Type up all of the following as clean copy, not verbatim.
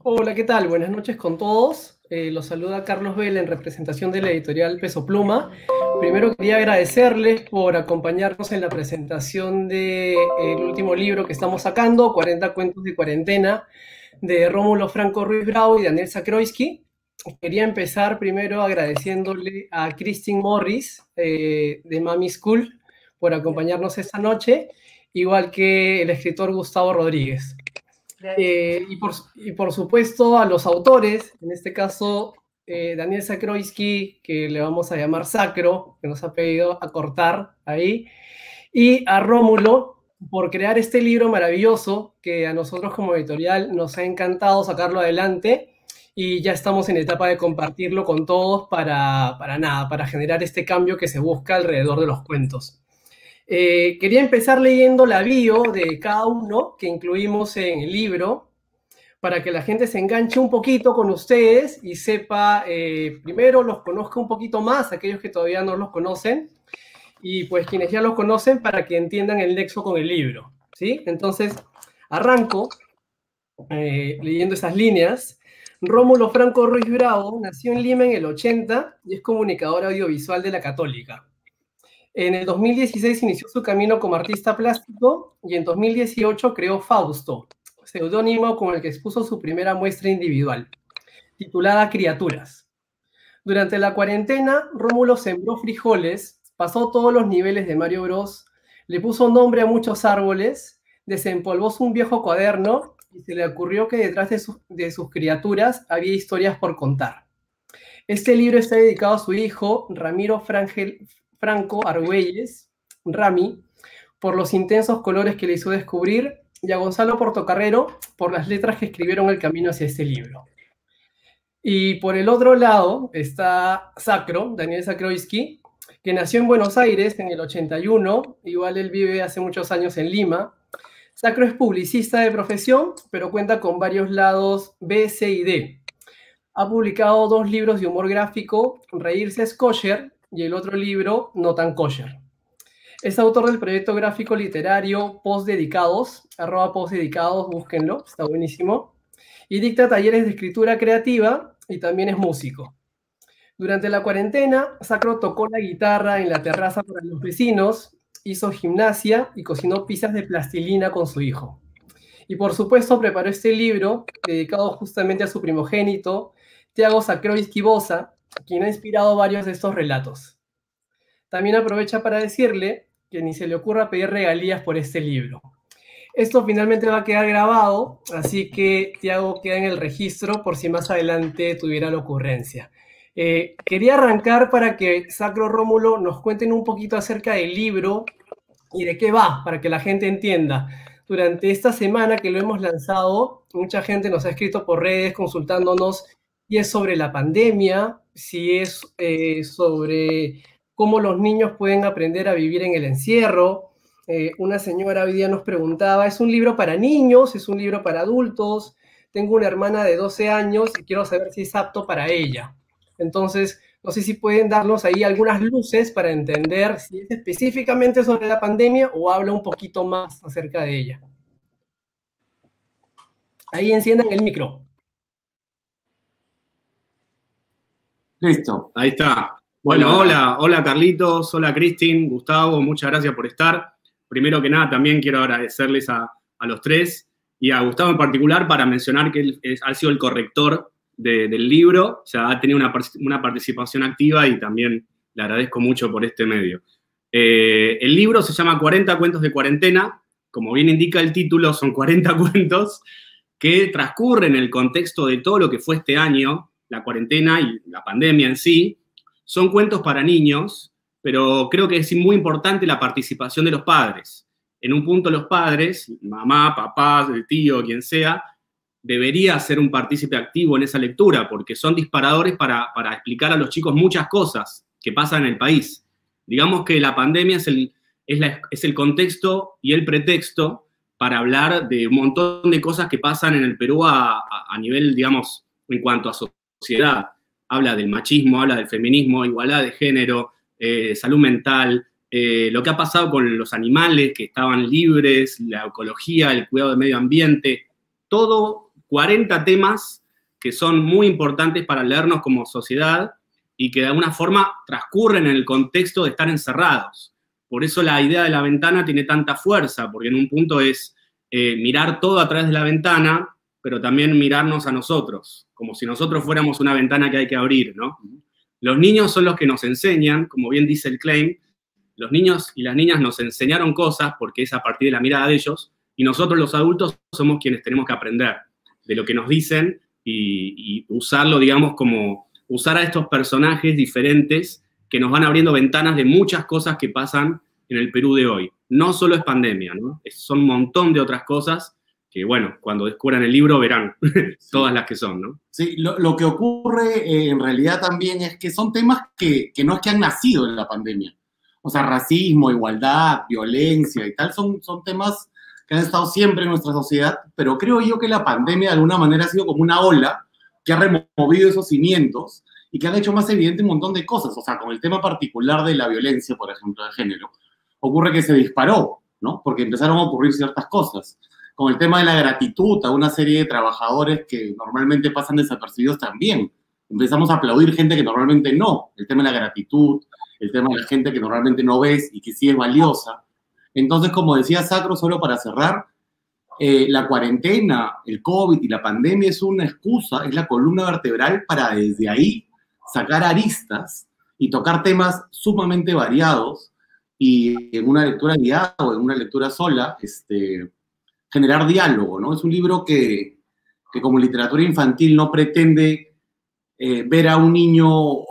Hola, ¿qué tal? Buenas noches con todos. Los saluda Carlos Vela en representación de la editorial Peso Pluma. Primero quería agradecerles por acompañarnos en la presentación del último libro que estamos sacando, 40 cuentos de cuarentena, de Rómulo Franco Ruiz Bravo y Daniel Zakroitsky. Quería empezar primero agradeciéndole a Christine Morris de Mami School por acompañarnos esta noche, igual que el escritor Gustavo Rodríguez. Y por supuesto a los autores, en este caso Daniel Zakroitsky, que le vamos a llamar Sacro, que nos ha pedido acortar ahí, y a Rómulo por crear este libro maravilloso que a nosotros como editorial nos ha encantado sacarlo adelante y ya estamos en etapa de compartirlo con todos para generar este cambio que se busca alrededor de los cuentos. Quería empezar leyendo la bio de cada uno que incluimos en el libro para que la gente se enganche un poquito con ustedes y sepa, primero los conozca un poquito más, aquellos que todavía no los conocen, y pues quienes ya los conocen para que entiendan el nexo con el libro, ¿sí? Entonces, arranco leyendo esas líneas. Rómulo Franco Ruiz Bravo nació en Lima en el 80 y es comunicador audiovisual de la Católica. En el 2016 inició su camino como artista plástico y en 2018 creó Fausto, seudónimo con el que expuso su primera muestra individual, titulada Criaturas. Durante la cuarentena, Rómulo sembró frijoles, pasó todos los niveles de Mario Bros, le puso nombre a muchos árboles, desempolvó un viejo cuaderno y se le ocurrió que detrás de sus criaturas había historias por contar. Este libro está dedicado a su hijo, Ramiro Franco Argüelles, Rami, por los intensos colores que le hizo descubrir, y a Gonzalo Portocarrero por las letras que escribieron el camino hacia este libro. Y por el otro lado está Sacro, Daniel Zakroitsky, que nació en Buenos Aires en el 81, igual él vive hace muchos años en Lima. Sacro es publicista de profesión, pero cuenta con varios lados B, C y D. Ha publicado 2 libros de humor gráfico, Reírse es kosher, y el otro libro, No tan kosher. Es autor del proyecto gráfico literario Post Dedicados, @Post Dedicados, búsquenlo, está buenísimo. Y dicta talleres de escritura creativa y también es músico. Durante la cuarentena, Sacro tocó la guitarra en la terraza para los vecinos, hizo gimnasia y cocinó pizzas de plastilina con su hijo. Y por supuesto preparó este libro dedicado justamente a su primogénito, Tiago Zakroitsky Boza, quien ha inspirado varios de estos relatos. También aprovecha para decirle que ni se le ocurra pedir regalías por este libro. Esto finalmente va a quedar grabado, así que Tiago queda en el registro por si más adelante tuviera la ocurrencia. Quería arrancar para que Sacro, Rómulo nos cuenten un poquito acerca del libro y de qué va, para que la gente entienda. Durante esta semana que lo hemos lanzado, mucha gente nos ha escrito por redes consultándonos si es sobre la pandemia, si es sobre cómo los niños pueden aprender a vivir en el encierro. Una señora hoy día nos preguntaba, ¿es un libro para niños? ¿Es un libro para adultos? Tengo una hermana de 12 años y quiero saber si es apto para ella. Entonces, no sé si pueden darnos ahí algunas luces para entender si es específicamente sobre la pandemia o habla un poquito más acerca de ella. Ahí enciendan el micro. Listo, ahí está. Bueno, hola Carlitos, hola Cristín, Gustavo, muchas gracias por estar. Primero que nada, también quiero agradecerles a los tres y a Gustavo en particular para mencionar que él ha sido el corrector del libro, o sea, ha tenido una participación activa y también le agradezco mucho por este medio. El libro se llama 40 cuentos de cuarentena, como bien indica el título, son 40 cuentos que transcurren en el contexto de todo lo que fue este año, la cuarentena y la pandemia en sí. Son cuentos para niños, pero creo que es muy importante la participación de los padres. En un punto los padres, mamá, papá, el tío, quien sea, debería ser un partícipe activo en esa lectura, porque son disparadores para explicar a los chicos muchas cosas que pasan en el país. Digamos que la pandemia es el contexto y el pretexto para hablar de un montón de cosas que pasan en el Perú a nivel, digamos, en cuanto a sociedad. Habla del machismo, habla del feminismo, igualdad de género, salud mental, lo que ha pasado con los animales que estaban libres, la ecología, el cuidado del medio ambiente, todo 40 temas que son muy importantes para leernos como sociedad y que de alguna forma transcurren en el contexto de estar encerrados. Por eso la idea de la ventana tiene tanta fuerza, porque en un punto es mirar todo a través de la ventana, pero también mirarnos a nosotros, como si nosotros fuéramos una ventana que hay que abrir, ¿no? Los niños son los que nos enseñan, como bien dice el claim, los niños y las niñas nos enseñaron cosas porque es a partir de la mirada de ellos, y nosotros los adultos somos quienes tenemos que aprender de lo que nos dicen y usarlo, digamos, como usar a estos personajes diferentes que nos van abriendo ventanas de muchas cosas que pasan en el Perú de hoy. No solo es pandemia, ¿no? Son un montón de otras cosas que, bueno, cuando descubran el libro verán todas las que son, ¿no? Sí, lo que ocurre en realidad también es que son temas que no es que han nacido en la pandemia. O sea, racismo, igualdad, violencia y tal, son temas que han estado siempre en nuestra sociedad, pero creo yo que la pandemia de alguna manera ha sido como una ola que ha removido esos cimientos y que han hecho más evidente un montón de cosas. O sea, con el tema particular de la violencia, por ejemplo, de género, ocurre que se disparó, ¿no? Porque empezaron a ocurrir ciertas cosas. Con el tema de la gratitud a una serie de trabajadores que normalmente pasan desapercibidos también. Empezamos a aplaudir gente que normalmente no. El tema de la gratitud, el tema de la gente que normalmente no ves y que sí es valiosa. Entonces, como decía Sacro, solo para cerrar, la cuarentena, el COVID y la pandemia es una excusa, es la columna vertebral para desde ahí sacar aristas y tocar temas sumamente variados y en una lectura guiada o en una lectura sola, generar diálogo, ¿no? Es un libro que como literatura infantil no pretende ver a un niño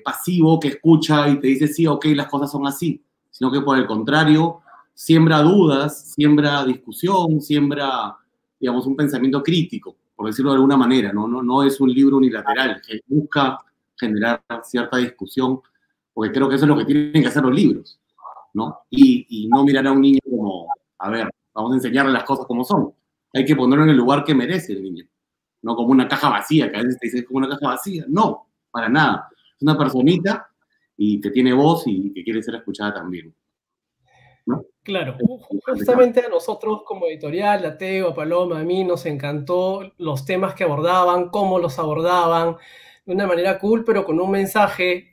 pasivo que escucha y te dice sí, ok, las cosas son así, sino que por el contrario siembra dudas, siembra discusión, siembra, digamos, un pensamiento crítico, por decirlo de alguna manera, no es un libro unilateral, que busca generar cierta discusión, porque creo que eso es lo que tienen que hacer los libros, ¿no? Y no mirar a un niño como, a ver, vamos a enseñarle las cosas como son. Hay que ponerlo en el lugar que merece el niño, no como una caja vacía, que a veces te dicen como una caja vacía. No, para nada. Es una personita y que tiene voz y que quiere ser escuchada también, ¿no? Claro, justamente a nosotros como editorial, a Teo, a Paloma, a mí nos encantó los temas que abordaban, cómo los abordaban, de una manera cool, pero con un mensaje,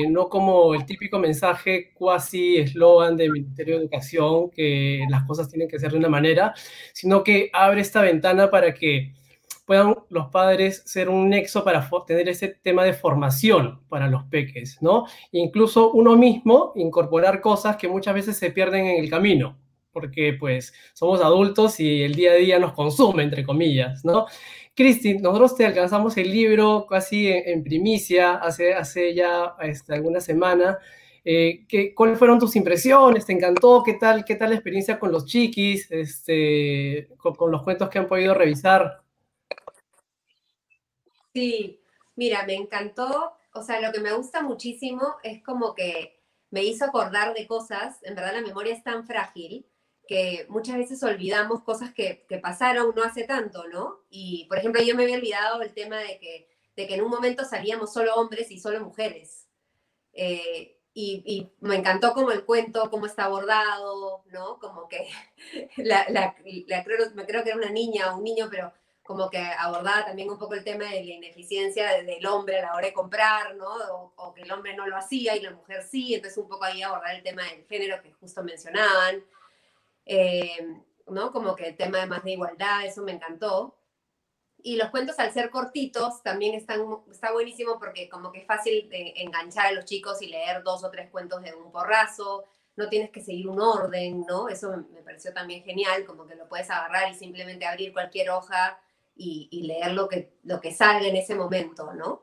no como el típico mensaje cuasi eslogan del Ministerio de Educación, que las cosas tienen que ser de una manera, sino que abre esta ventana para que puedan los padres ser un nexo para tener ese tema de formación para los peques, ¿no? Incluso uno mismo incorporar cosas que muchas veces se pierden en el camino, porque pues somos adultos y el día a día nos consume, entre comillas, ¿no? Cristi, nosotros te alcanzamos el libro casi en primicia hace ya alguna semana. ¿Cuáles fueron tus impresiones? ¿Te encantó? ¿Qué tal la experiencia con los chiquis? Con los cuentos que han podido revisar. Sí, mira, me encantó. O sea, lo que me gusta muchísimo es como que me hizo acordar de cosas. En verdad, la memoria es tan frágil que muchas veces olvidamos cosas que pasaron no hace tanto, ¿no? Y, por ejemplo, yo me había olvidado el tema de que en un momento salíamos solo hombres y solo mujeres. Y me encantó como el cuento, cómo está abordado, ¿no? Como que creo que era una niña o un niño, pero como que abordaba también un poco el tema de la ineficiencia del hombre a la hora de comprar, ¿no? O que el hombre no lo hacía y la mujer sí, entonces un poco ahí abordar el tema del género que justo mencionaban. ¿No? Como que el tema de más de igualdad, eso me encantó. Y los cuentos, al ser cortitos, también está buenísimo porque como que es fácil de enganchar a los chicos y leer 2 o 3 cuentos de un porrazo, no tienes que seguir un orden, ¿no? Eso me pareció también genial, como que lo puedes agarrar y simplemente abrir cualquier hoja y leer lo que salga en ese momento, ¿no?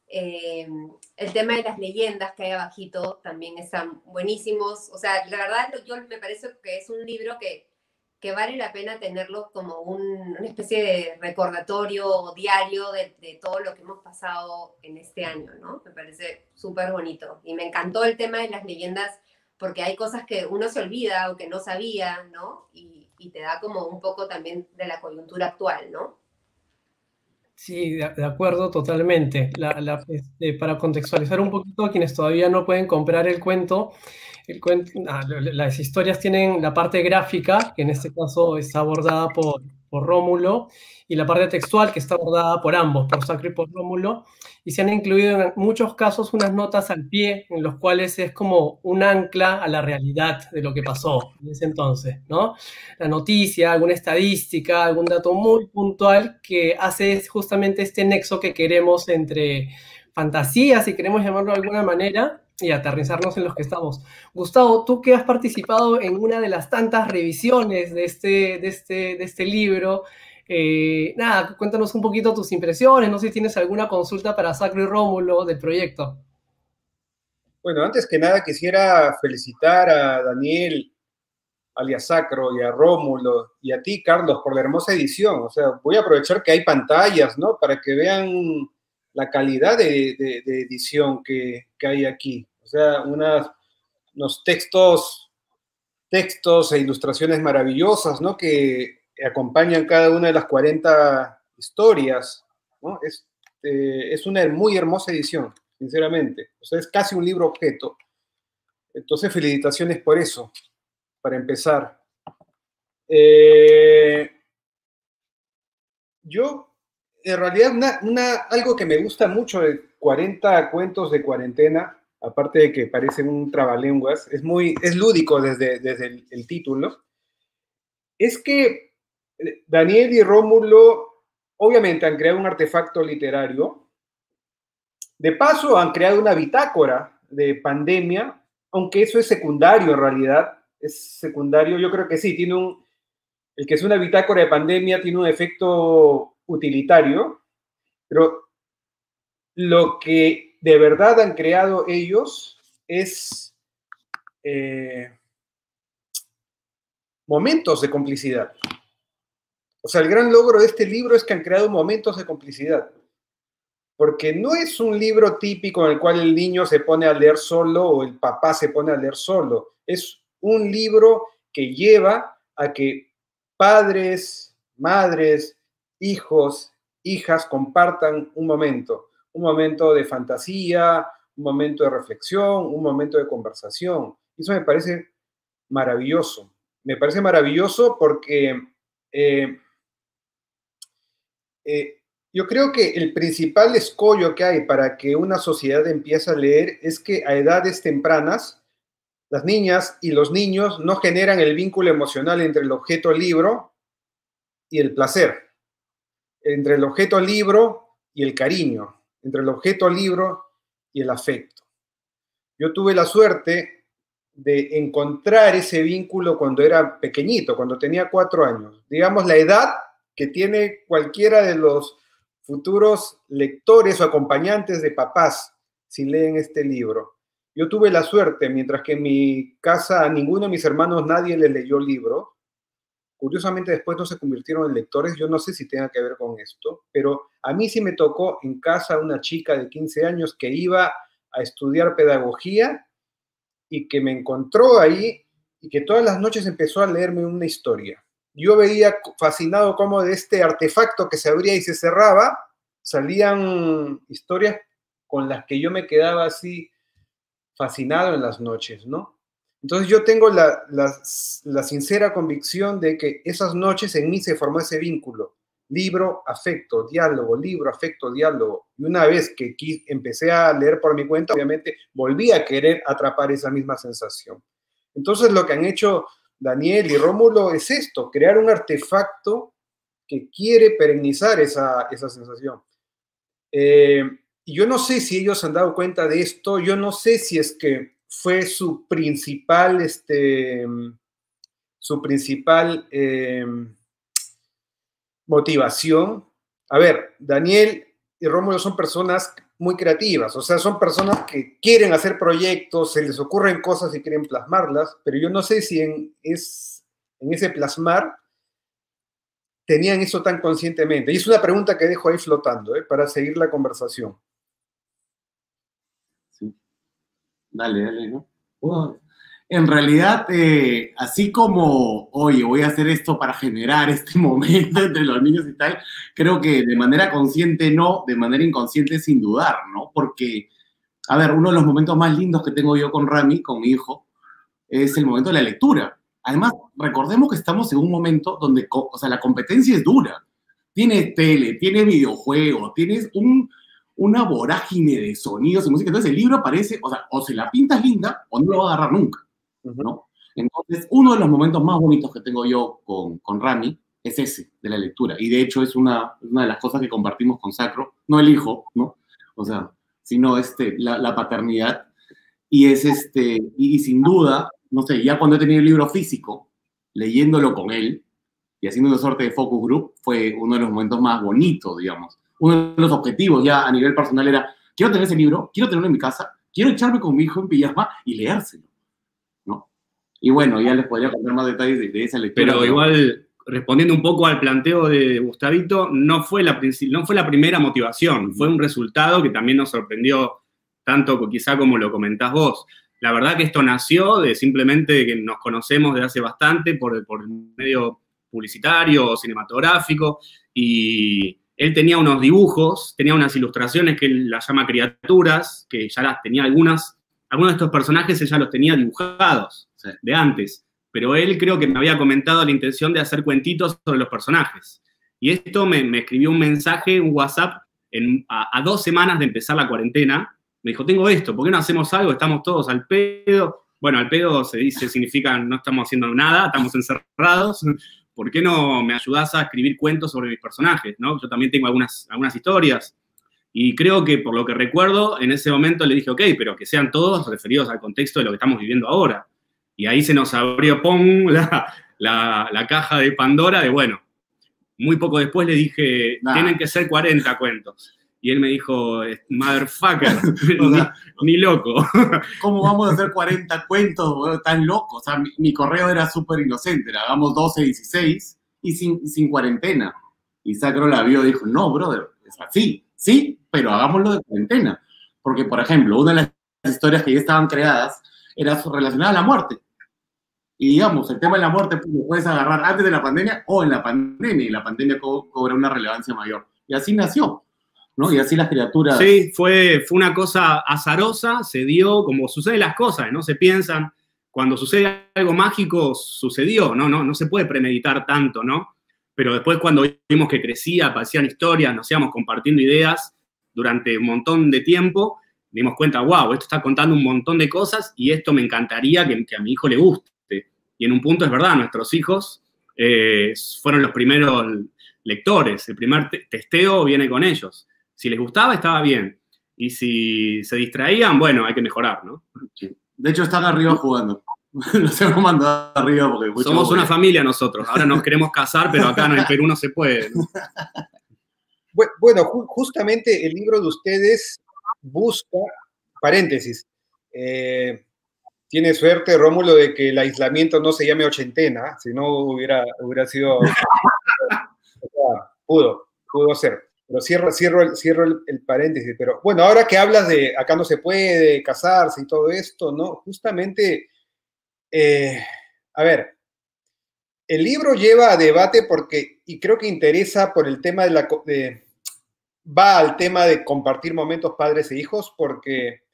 El tema de las leyendas que hay abajito también están buenísimos. O sea, la verdad, yo me parece que es un libro que vale la pena tenerlo como una especie de recordatorio o diario de todo lo que hemos pasado en este año, ¿no? Me parece súper bonito. Y me encantó el tema de las leyendas porque hay cosas que uno se olvida o que no sabía, ¿no? Y te da como un poco también de la coyuntura actual, ¿no? Sí, de acuerdo totalmente. Para contextualizar un poquito a quienes todavía no pueden comprar el cuento, las historias tienen la parte gráfica, que en este caso está abordada por por Rómulo, y la parte textual que está abordada por ambos, por Sacro y por Rómulo, y se han incluido en muchos casos unas notas al pie en los cuales es como un ancla a la realidad de lo que pasó en ese entonces, ¿no? La noticia, alguna estadística, algún dato muy puntual que hace justamente este nexo que queremos entre fantasía, si queremos llamarlo de alguna manera, y aterrizarnos en los que estamos. Gustavo, tú que has participado en una de las tantas revisiones de este libro, nada, cuéntanos un poquito tus impresiones, no sé si tienes alguna consulta para Sacro y Rómulo del proyecto. Bueno, antes que nada quisiera felicitar a Daniel, alias Sacro, y a Rómulo, y a ti, Carlos, por la hermosa edición. O sea, voy a aprovechar que hay pantallas, ¿no? Para que vean la calidad de edición que hay aquí. O sea, unos textos e ilustraciones maravillosas, ¿no? Que acompañan cada una de las 40 historias, ¿no? Es una muy hermosa edición, sinceramente. O sea, es casi un libro objeto. Entonces, felicitaciones por eso, para empezar. Yo, en realidad, algo que me gusta mucho de 40 cuentos de cuarentena, aparte de que parecen un trabalenguas, es lúdico desde el título, es que Daniel y Rómulo obviamente han creado un artefacto literario. De paso, han creado una bitácora de pandemia, aunque eso es secundario en realidad. Es secundario, yo creo que sí, el que es una bitácora de pandemia tiene un efecto utilitario, pero lo que de verdad han creado ellos es momentos de complicidad. O sea, el gran logro de este libro es que han creado momentos de complicidad. Porque no es un libro típico en el cual el niño se pone a leer solo o el papá se pone a leer solo. Es un libro que lleva a que padres, madres, hijos, hijas compartan un momento de fantasía, un momento de reflexión, un momento de conversación. Eso me parece maravilloso. Me parece maravilloso porque yo creo que el principal escollo que hay para que una sociedad empiece a leer es que a edades tempranas las niñas y los niños no generan el vínculo emocional entre el objeto libro y el placer, entre el objeto libro y el cariño, entre el objeto libro y el afecto. Yo tuve la suerte de encontrar ese vínculo cuando era pequeñito, cuando tenía 4 años. Digamos, la edad que tiene cualquiera de los futuros lectores o acompañantes de papás si leen este libro. Yo tuve la suerte, mientras que en mi casa a ninguno de mis hermanos nadie les leyó libros. Curiosamente después no se convirtieron en lectores, yo no sé si tenga que ver con esto, pero a mí sí me tocó en casa una chica de 15 años que iba a estudiar pedagogía y que me encontró ahí y que todas las noches empezó a leerme una historia. Yo veía fascinado cómo de este artefacto que se abría y se cerraba salían historias con las que yo me quedaba así fascinado en las noches, ¿no? Entonces yo tengo la sincera convicción de que esas noches en mí se formó ese vínculo, libro, afecto, diálogo, libro, afecto, diálogo. Y una vez que empecé a leer por mi cuenta, obviamente volví a querer atrapar esa misma sensación. Entonces lo que han hecho Daniel y Rómulo es esto, crear un artefacto que quiere perennizar esa sensación. Y yo no sé si ellos se han dado cuenta de esto, yo no sé si es que fue su principal motivación. A ver, Daniel y Rómulo son personas muy creativas, o sea, son personas que quieren hacer proyectos, se les ocurren cosas y quieren plasmarlas, pero yo no sé si en ese plasmar tenían eso tan conscientemente. Y es una pregunta que dejo ahí flotando, para seguir la conversación. Sí. Dale, ¿no? En realidad, así como, oye, voy a hacer esto para generar este momento entre los niños y tal, creo que de manera consciente no, de manera inconsciente sin dudar, ¿no? Porque, a ver, uno de los momentos más lindos que tengo yo con Rami, con mi hijo, es el momento de la lectura. Además, recordemos que estamos en un momento donde, o sea, la competencia es dura. Tienes tele, tienes videojuegos, tienes una vorágine de sonidos y música. Entonces el libro aparece, o sea, o se la pintas linda o no lo va a agarrar nunca, ¿no? Entonces, uno de los momentos más bonitos que tengo yo con Rami es ese, de la lectura. Y de hecho es una de las cosas que compartimos con Sacro, no el hijo, ¿no? O sea, sino la paternidad. Y es y sin duda, no sé, ya cuando he tenido el libro físico, leyéndolo con él y haciendo una suerte de focus group, fue uno de los momentos más bonitos, digamos. Uno de los objetivos ya a nivel personal era, quiero tener ese libro, quiero tenerlo en mi casa, quiero echarme con mi hijo en pijama y leérselo, ¿no? Y bueno, ya les podría contar más detalles de esa lectura. Pero igual, respondiendo un poco al planteo de Gustavito, no fue la primera motivación, fue un resultado que también nos sorprendió tanto quizá como lo comentás vos. La verdad que esto nació de simplemente que nos conocemos desde hace bastante por el medio publicitario o cinematográfico, y él tenía unos dibujos, tenía unas ilustraciones que él las llama criaturas, que ya las tenía algunos de estos personajes él ya los tenía dibujados de antes, pero él creo que me había comentado la intención de hacer cuentitos sobre los personajes. Y esto me escribió un mensaje, un WhatsApp, a 2 semanas de empezar la cuarentena. Me dijo, tengo esto, ¿por qué no hacemos algo? Estamos todos al pedo. Bueno, al pedo significa no estamos haciendo nada, estamos encerrados. ¿Por qué no me ayudás a escribir cuentos sobre mis personajes, ¿no? Yo también tengo algunas historias. Y creo que, por lo que recuerdo, en ese momento le dije, ok, pero que sean todos referidos al contexto de lo que estamos viviendo ahora. Y ahí se nos abrió, ¡pum!, la caja de Pandora de, bueno, muy poco después le dije, tienen que ser 40 cuentos. Y él me dijo, motherfucker, ni loco. ¿Cómo vamos a hacer 40 cuentos, bro, tan loco? O sea, mi correo era súper inocente, era, hagamos 12, 16 y sin cuarentena. Y Sacro la vio y dijo, no, brother, es así, sí, pero hagámoslo de cuarentena. Porque, por ejemplo, una de las historias que ya estaban creadas era relacionada a la muerte. Y digamos, el tema de la muerte pues, lo puedes agarrar antes de la pandemia o en la pandemia, y la pandemia cobra una relevancia mayor. Y así nació, ¿no? Y así las criaturas... Sí, fue una cosa azarosa, se dio como suceden las cosas, ¿no? Se piensan, cuando sucede algo mágico, sucedió, no se puede premeditar tanto, ¿no? Pero después cuando vimos que crecía, aparecían historias, nos íbamos compartiendo ideas durante un montón de tiempo, dimos cuenta, wow, esto está contando un montón de cosas y esto me encantaría que a mi hijo le guste. Y en un punto es verdad, nuestros hijos fueron los primeros lectores, el primer testeo viene con ellos. Si les gustaba, estaba bien. Y si se distraían, bueno, hay que mejorar, ¿no? Sí. De hecho, están arriba jugando. Los hemos mandado arriba porque... Somos una familia nosotros. Ahora nos queremos casar, pero acá en el Perú no se puede, ¿no? Bueno, justamente el libro de ustedes busca, paréntesis, tiene suerte, Rómulo, de que el aislamiento no se llame ochentena, si no hubiera sido... pudo ser. Pero cierro el paréntesis. Pero bueno, ahora que hablas de acá no se puede casarse y todo esto, ¿no? Justamente, a ver, el libro lleva a debate porque, y creo que interesa por el tema va al tema de compartir momentos padres e hijos, porque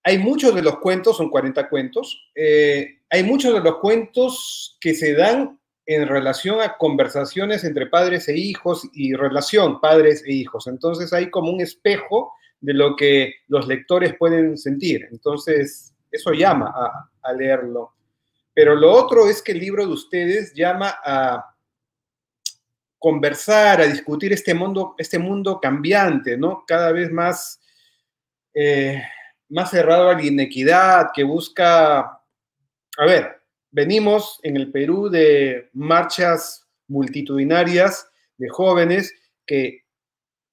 hay muchos de los cuentos, son 40 cuentos, hay muchos de los cuentos que se dan en relación a conversaciones entre padres e hijos y relación padres e hijos. Entonces hay como un espejo de lo que los lectores pueden sentir. Entonces eso llama a leerlo. Pero lo otro es que el libro de ustedes llama a conversar, a discutir este mundo cambiante, ¿no? Cada vez más cerrado a la inequidad, que busca... A ver, venimos en el Perú de marchas multitudinarias de jóvenes que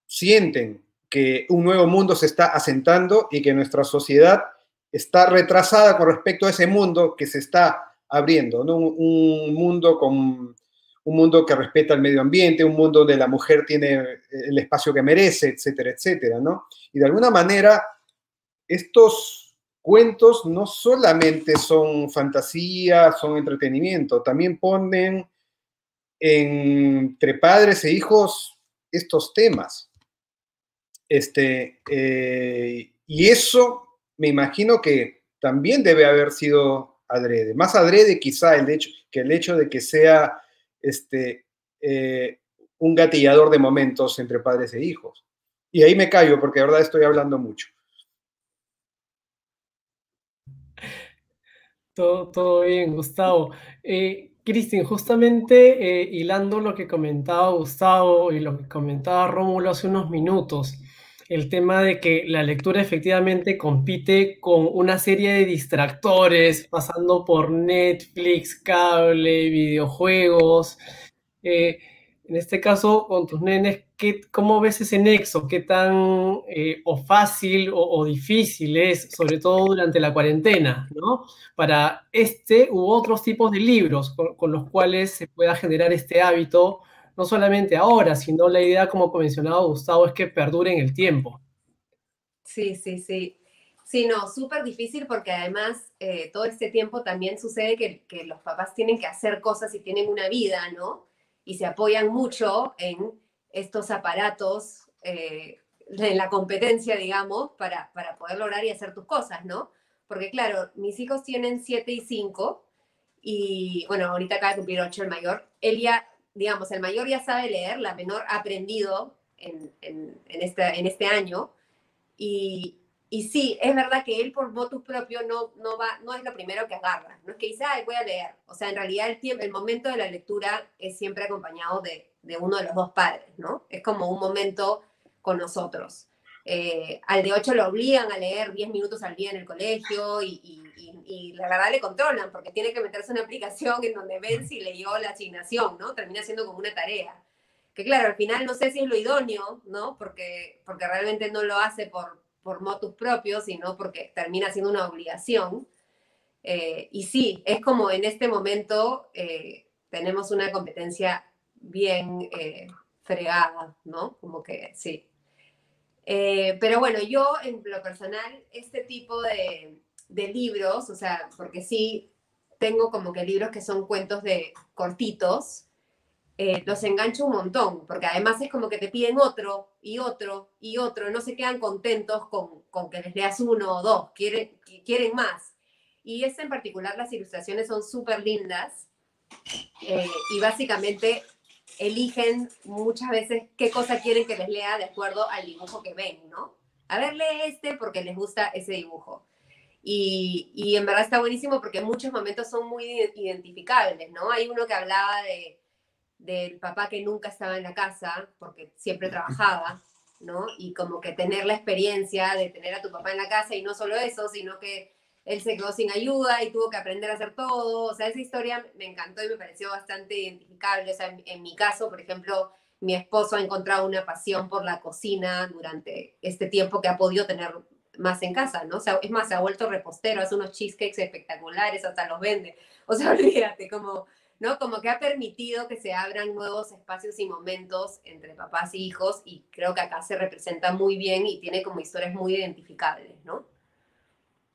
sienten que un nuevo mundo se está asentando y que nuestra sociedad está retrasada con respecto a ese mundo que se está abriendo, ¿no? Un mundo que respeta el medio ambiente, un mundo donde la mujer tiene el espacio que merece, etcétera, etcétera, ¿no? Y de alguna manera, estos cuentos no solamente son fantasía, son entretenimiento, también ponen entre padres e hijos estos temas. Y eso me imagino que también debe haber sido adrede. Más adrede quizá el hecho de que sea un gatillador de momentos entre padres e hijos. Y ahí me callo porque de verdad estoy hablando mucho. Todo bien, Gustavo. Cristin, justamente hilando lo que comentaba Gustavo y lo que comentaba Rómulo hace unos minutos, el tema de que la lectura efectivamente compite con una serie de distractores, pasando por Netflix, cable, videojuegos. Eh, en este caso, con tus nenes, ¿cómo ves ese nexo? ¿Qué tan o fácil o difícil es, sobre todo durante la cuarentena, ¿no? Para este u otros tipos de libros con los cuales se pueda generar este hábito, no solamente ahora, sino la idea, como mencionaba Gustavo, es que perdure en el tiempo. Sí, sí, sí. Sí, no, súper difícil porque además todo este tiempo también sucede que los papás tienen que hacer cosas y tienen una vida, ¿no? Y se apoyan mucho en estos aparatos, en la competencia, digamos, para poder lograr y hacer tus cosas, ¿no? Porque claro, mis hijos tienen 7 y 5 y bueno, ahorita acaba de cumplir 8 el mayor. Él ya, digamos, el mayor ya sabe leer, la menor ha aprendido en este año. Y sí, es verdad que él por motus propio no es lo primero que agarra, no es que dice, ay, voy a leer. O sea, en realidad el momento de la lectura es siempre acompañado de uno de los dos padres, ¿no? Es como un momento con nosotros. Al de 8 lo obligan a leer 10 minutos al día en el colegio y la verdad le controlan porque tiene que meterse en una aplicación en donde ven si leyó la asignación, ¿no? Termina siendo como una tarea. Que claro, al final no sé si es lo idóneo, ¿no? Porque realmente no lo hace por motus propios, sino porque termina siendo una obligación. Y sí, es como en este momento tenemos una competencia bien fregada, ¿no? Como que sí. Pero bueno, yo en lo personal, este tipo de libros, o sea, porque sí tengo como que libros que son cuentos de cortitos, los engancho un montón, porque además es como que te piden otro y otro y otro, no se quedan contentos con que les leas uno o dos, quieren más. Y este en particular, las ilustraciones son súper lindas y básicamente eligen muchas veces qué cosa quieren que les lea de acuerdo al dibujo que ven, ¿no? A ver, lee este porque les gusta ese dibujo. Y en verdad está buenísimo porque en muchos momentos son muy identificables, ¿no? Hay uno que hablaba del papá que nunca estaba en la casa porque siempre trabajaba, ¿no? Y como que tener la experiencia de tener a tu papá en la casa y no solo eso, sino que él se quedó sin ayuda y tuvo que aprender a hacer todo. O sea, esa historia me encantó y me pareció bastante identificable. O sea, en mi caso, por ejemplo, mi esposo ha encontrado una pasión por la cocina durante este tiempo que ha podido tener más en casa, ¿no? O sea, es más, se ha vuelto repostero, hace unos cheesecakes espectaculares, hasta los vende. O sea, olvídate, como, ¿no? Como que ha permitido que se abran nuevos espacios y momentos entre papás y hijos y creo que acá se representa muy bien y tiene como historias muy identificables, ¿no?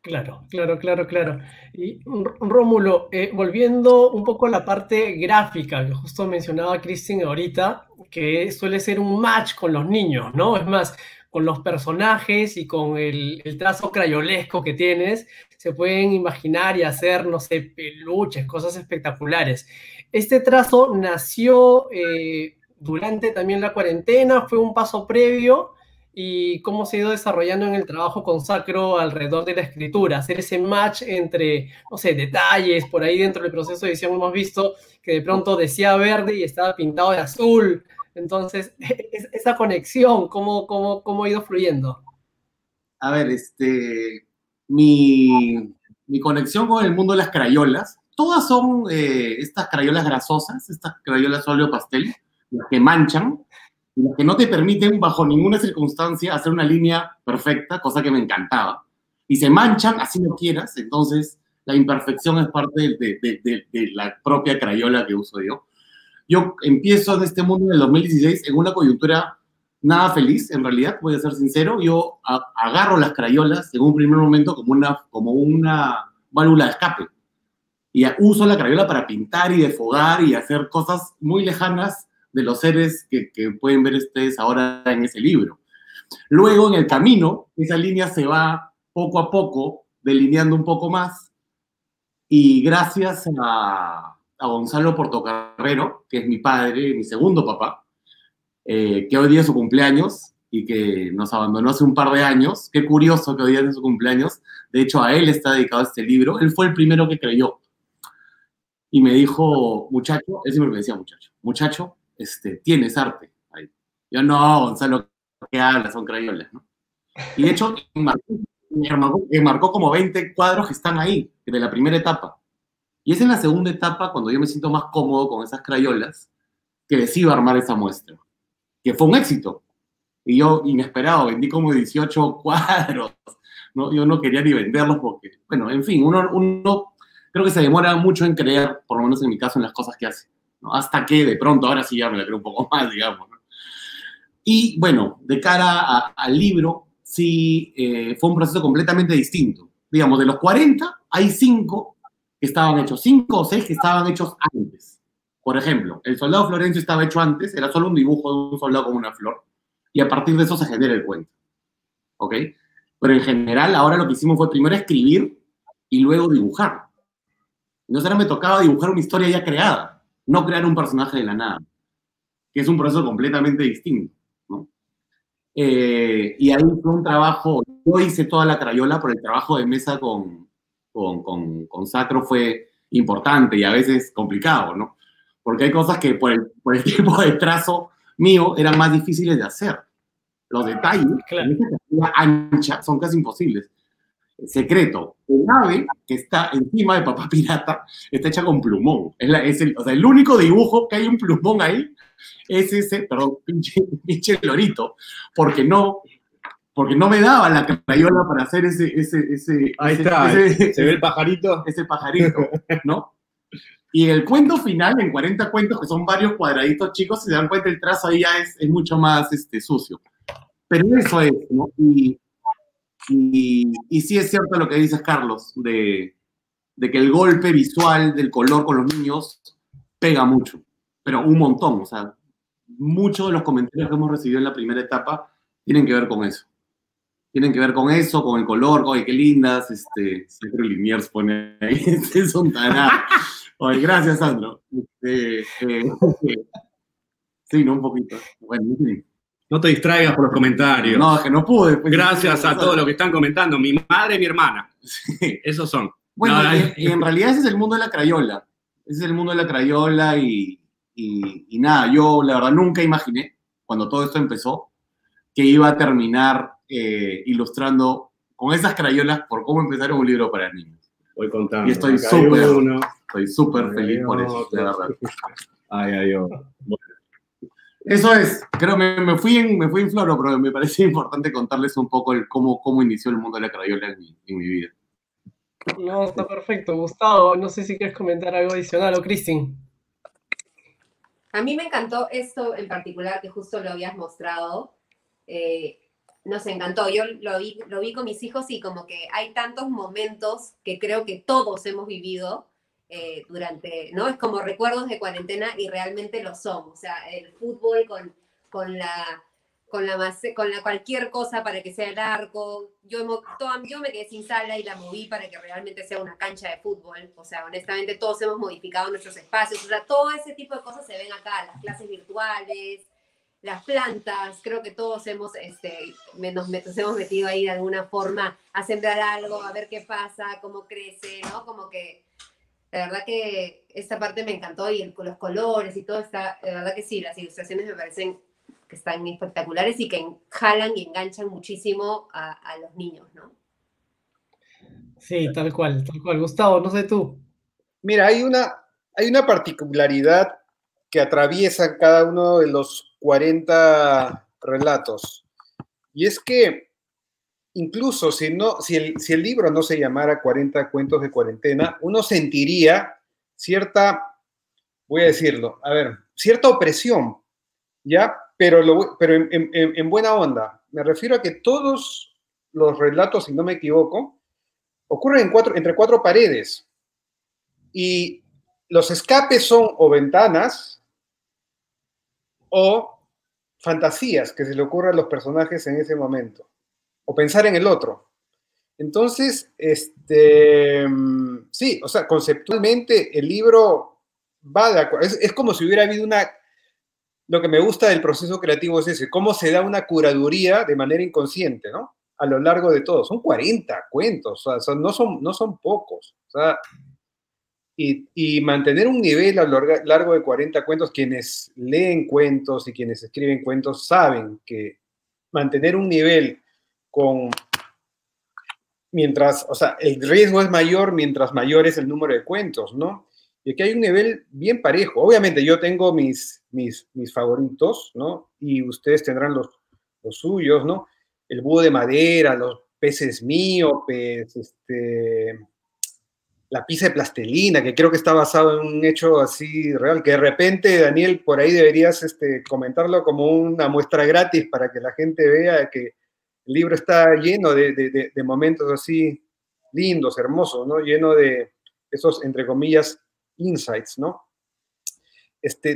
Claro, claro, claro, claro. Y Rómulo, volviendo un poco a la parte gráfica que justo mencionaba Cristin ahorita, que suele ser un match con los niños, ¿no? Es más, con los personajes y con el trazo crayolesco que tienes, se pueden imaginar y hacer, no sé, peluches, cosas espectaculares. ¿Este trazo nació durante también la cuarentena? ¿Fue un paso previo? ¿Y cómo se ha ido desarrollando en el trabajo con Sacro alrededor de la escritura? Hacer ese match entre, no sé, detalles, por ahí dentro del proceso de edición hemos visto que de pronto decía verde y estaba pintado de azul. Entonces, esa conexión, ¿cómo ha ido fluyendo? A ver, mi conexión con el mundo de las crayolas, todas son estas crayolas grasosas, estas crayolas óleo pastel, las que manchan, y las que no te permiten bajo ninguna circunstancia hacer una línea perfecta, cosa que me encantaba. Y se manchan, así no quieras, entonces la imperfección es parte de la propia crayola que uso yo. Yo empiezo en este mundo en el 2016 en una coyuntura nada feliz, en realidad, voy a ser sincero. Yo agarro las crayolas en un primer momento como una válvula de escape. Y uso la crayola para pintar y defogar y hacer cosas muy lejanas de los seres que pueden ver ustedes ahora en ese libro. Luego, en el camino, esa línea se va poco a poco delineando un poco más Y gracias a Gonzalo Portocarrero, que es mi padre, mi segundo papá, que hoy día es su cumpleaños y que nos abandonó hace un par de años. Qué curioso que hoy día es su cumpleaños. De hecho, a él está dedicado este libro. Él fue el primero que creyó. Y me dijo, muchacho, él siempre me decía muchacho, tienes arte. Ahí. Yo, no, Gonzalo, ¿qué hablas? Son crayolas, ¿no? Y de hecho, marcó como 20 cuadros que están ahí, de la primera etapa. Y es en la segunda etapa, cuando yo me siento más cómodo con esas crayolas, que decido armar esa muestra, que fue un éxito. Y yo, inesperado, vendí como 18 cuadros, ¿no? Yo no quería ni venderlos porque, bueno, en fin, uno creo que se demora mucho en creer, por lo menos en mi caso, en las cosas que hace, ¿no? Hasta que de pronto, ahora sí ya me la creo un poco más, digamos, ¿no? Y bueno, de cara al libro, sí, fue un proceso completamente distinto. Digamos, de los 40, hay 5 que estaban hechos, 5 o 6 que estaban hechos antes. Por ejemplo, el soldado Florencio estaba hecho antes, era solo un dibujo de un soldado con una flor, y a partir de eso se genera el cuento. ¿Ok? Pero en general, ahora lo que hicimos fue primero escribir y luego dibujar. Entonces ahora me tocaba dibujar una historia ya creada, no crear un personaje de la nada, que es un proceso completamente distinto, ¿no? Y ahí fue un trabajo, yo hice toda la crayola, pero el trabajo de mesa con Sacro fue importante y a veces complicado, ¿no? Porque hay cosas que por el tipo de trazo mío eran más difíciles de hacer. Los detalles, Claro. en esa cantidad ancha, son casi imposibles. Secreto, el ave que está encima de Papá Pirata está hecha con plumón. O sea, el único dibujo que hay un plumón ahí es ese, perdón, pinche lorito, porque no me daba la crayola para hacer ese Ahí está, se ve el pajarito. Ese pajarito, ¿no? Y el cuento final, en 40 cuentos, que son varios cuadraditos chicos, si se dan cuenta, el trazo ahí ya es mucho más sucio. Pero eso es, ¿no? Y sí es cierto lo que dices, Carlos, de que el golpe visual del color con los niños pega mucho, pero un montón. O sea, muchos de los comentarios que hemos recibido en la primera etapa tienen que ver con eso. Tienen que ver con eso, con el color, oye, qué lindas, Sandro Liniers pone ahí, es un tarado. Oye, gracias, Sandro. Sí, no, un poquito. Bueno, sí. No te distraigas por los comentarios. No, es que no pude. Pues, gracias a todos los que están comentando. Mi madre y mi hermana. Sí. Esos son. Bueno, en realidad ese es el mundo de la crayola. Ese es el mundo de la crayola y nada, yo la verdad nunca imaginé, cuando todo esto empezó, que iba a terminar ilustrando con esas crayolas por cómo empezar un libro para niños. Voy contando. Y estoy súper feliz por eso, la verdad. Ay. Bueno. Eso es, creo que me fui en floro, pero me parece importante contarles un poco cómo inició el mundo de la crayola en mi vida. No, está perfecto. Gustavo, no sé si quieres comentar algo adicional, o Cristin. A mí me encantó esto en particular, que justo lo habías mostrado. Nos encantó. Yo lo vi con mis hijos y como que hay tantos momentos que creo que todos hemos vivido durante, ¿no? Es como recuerdos de cuarentena y realmente lo son. O sea, el fútbol con cualquier cosa para que sea el arco. Yo me quedé sin sala y la moví para que realmente sea una cancha de fútbol. O sea, honestamente todos hemos modificado nuestros espacios. O sea, todo ese tipo de cosas se ven acá, las clases virtuales, las plantas. Creo que todos nos hemos metido ahí de alguna forma a sembrar algo, a ver qué pasa, cómo crece, ¿no? Como que la verdad que esta parte me encantó y los colores y todo está, la verdad que sí, las ilustraciones me parecen que están espectaculares y que jalan y enganchan muchísimo a los niños, ¿no? Sí, tal cual. Gustavo, no sé tú. Mira, hay una particularidad que atraviesa cada uno de los 40 relatos. Y es que incluso si el libro no se llamara 40 cuentos de cuarentena, uno sentiría cierta, voy a decirlo, cierta opresión, ¿ya? Pero en buena onda. Me refiero a que todos los relatos, si no me equivoco, ocurren entre 4 paredes. Y los escapes son o ventanas o fantasías que se le ocurren a los personajes en ese momento. O pensar en el otro. Entonces, sí, o sea, conceptualmente el libro va de acuerdo. Es como si hubiera habido lo que me gusta del proceso creativo es ese, cómo se da una curaduría de manera inconsciente, ¿no? A lo largo de todo. Son 40 cuentos, o sea, no son pocos. O sea, y mantener un nivel a lo largo de 40 cuentos, quienes leen cuentos y quienes escriben cuentos saben que mantener un nivel mientras, o sea, el riesgo es mayor mientras mayor es el número de cuentos, ¿no? Y aquí hay un nivel bien parejo. Obviamente yo tengo mis favoritos, ¿no? Y ustedes tendrán los suyos, ¿no? El búho de madera, los peces míopes, la pizza de plastilina, que creo que está basado en un hecho así real, que de repente, Daniel, por ahí deberías comentarlo como una muestra gratis para que la gente vea que el libro está lleno de momentos así lindos, hermosos, ¿no? Lleno de esos, entre comillas, insights, ¿no?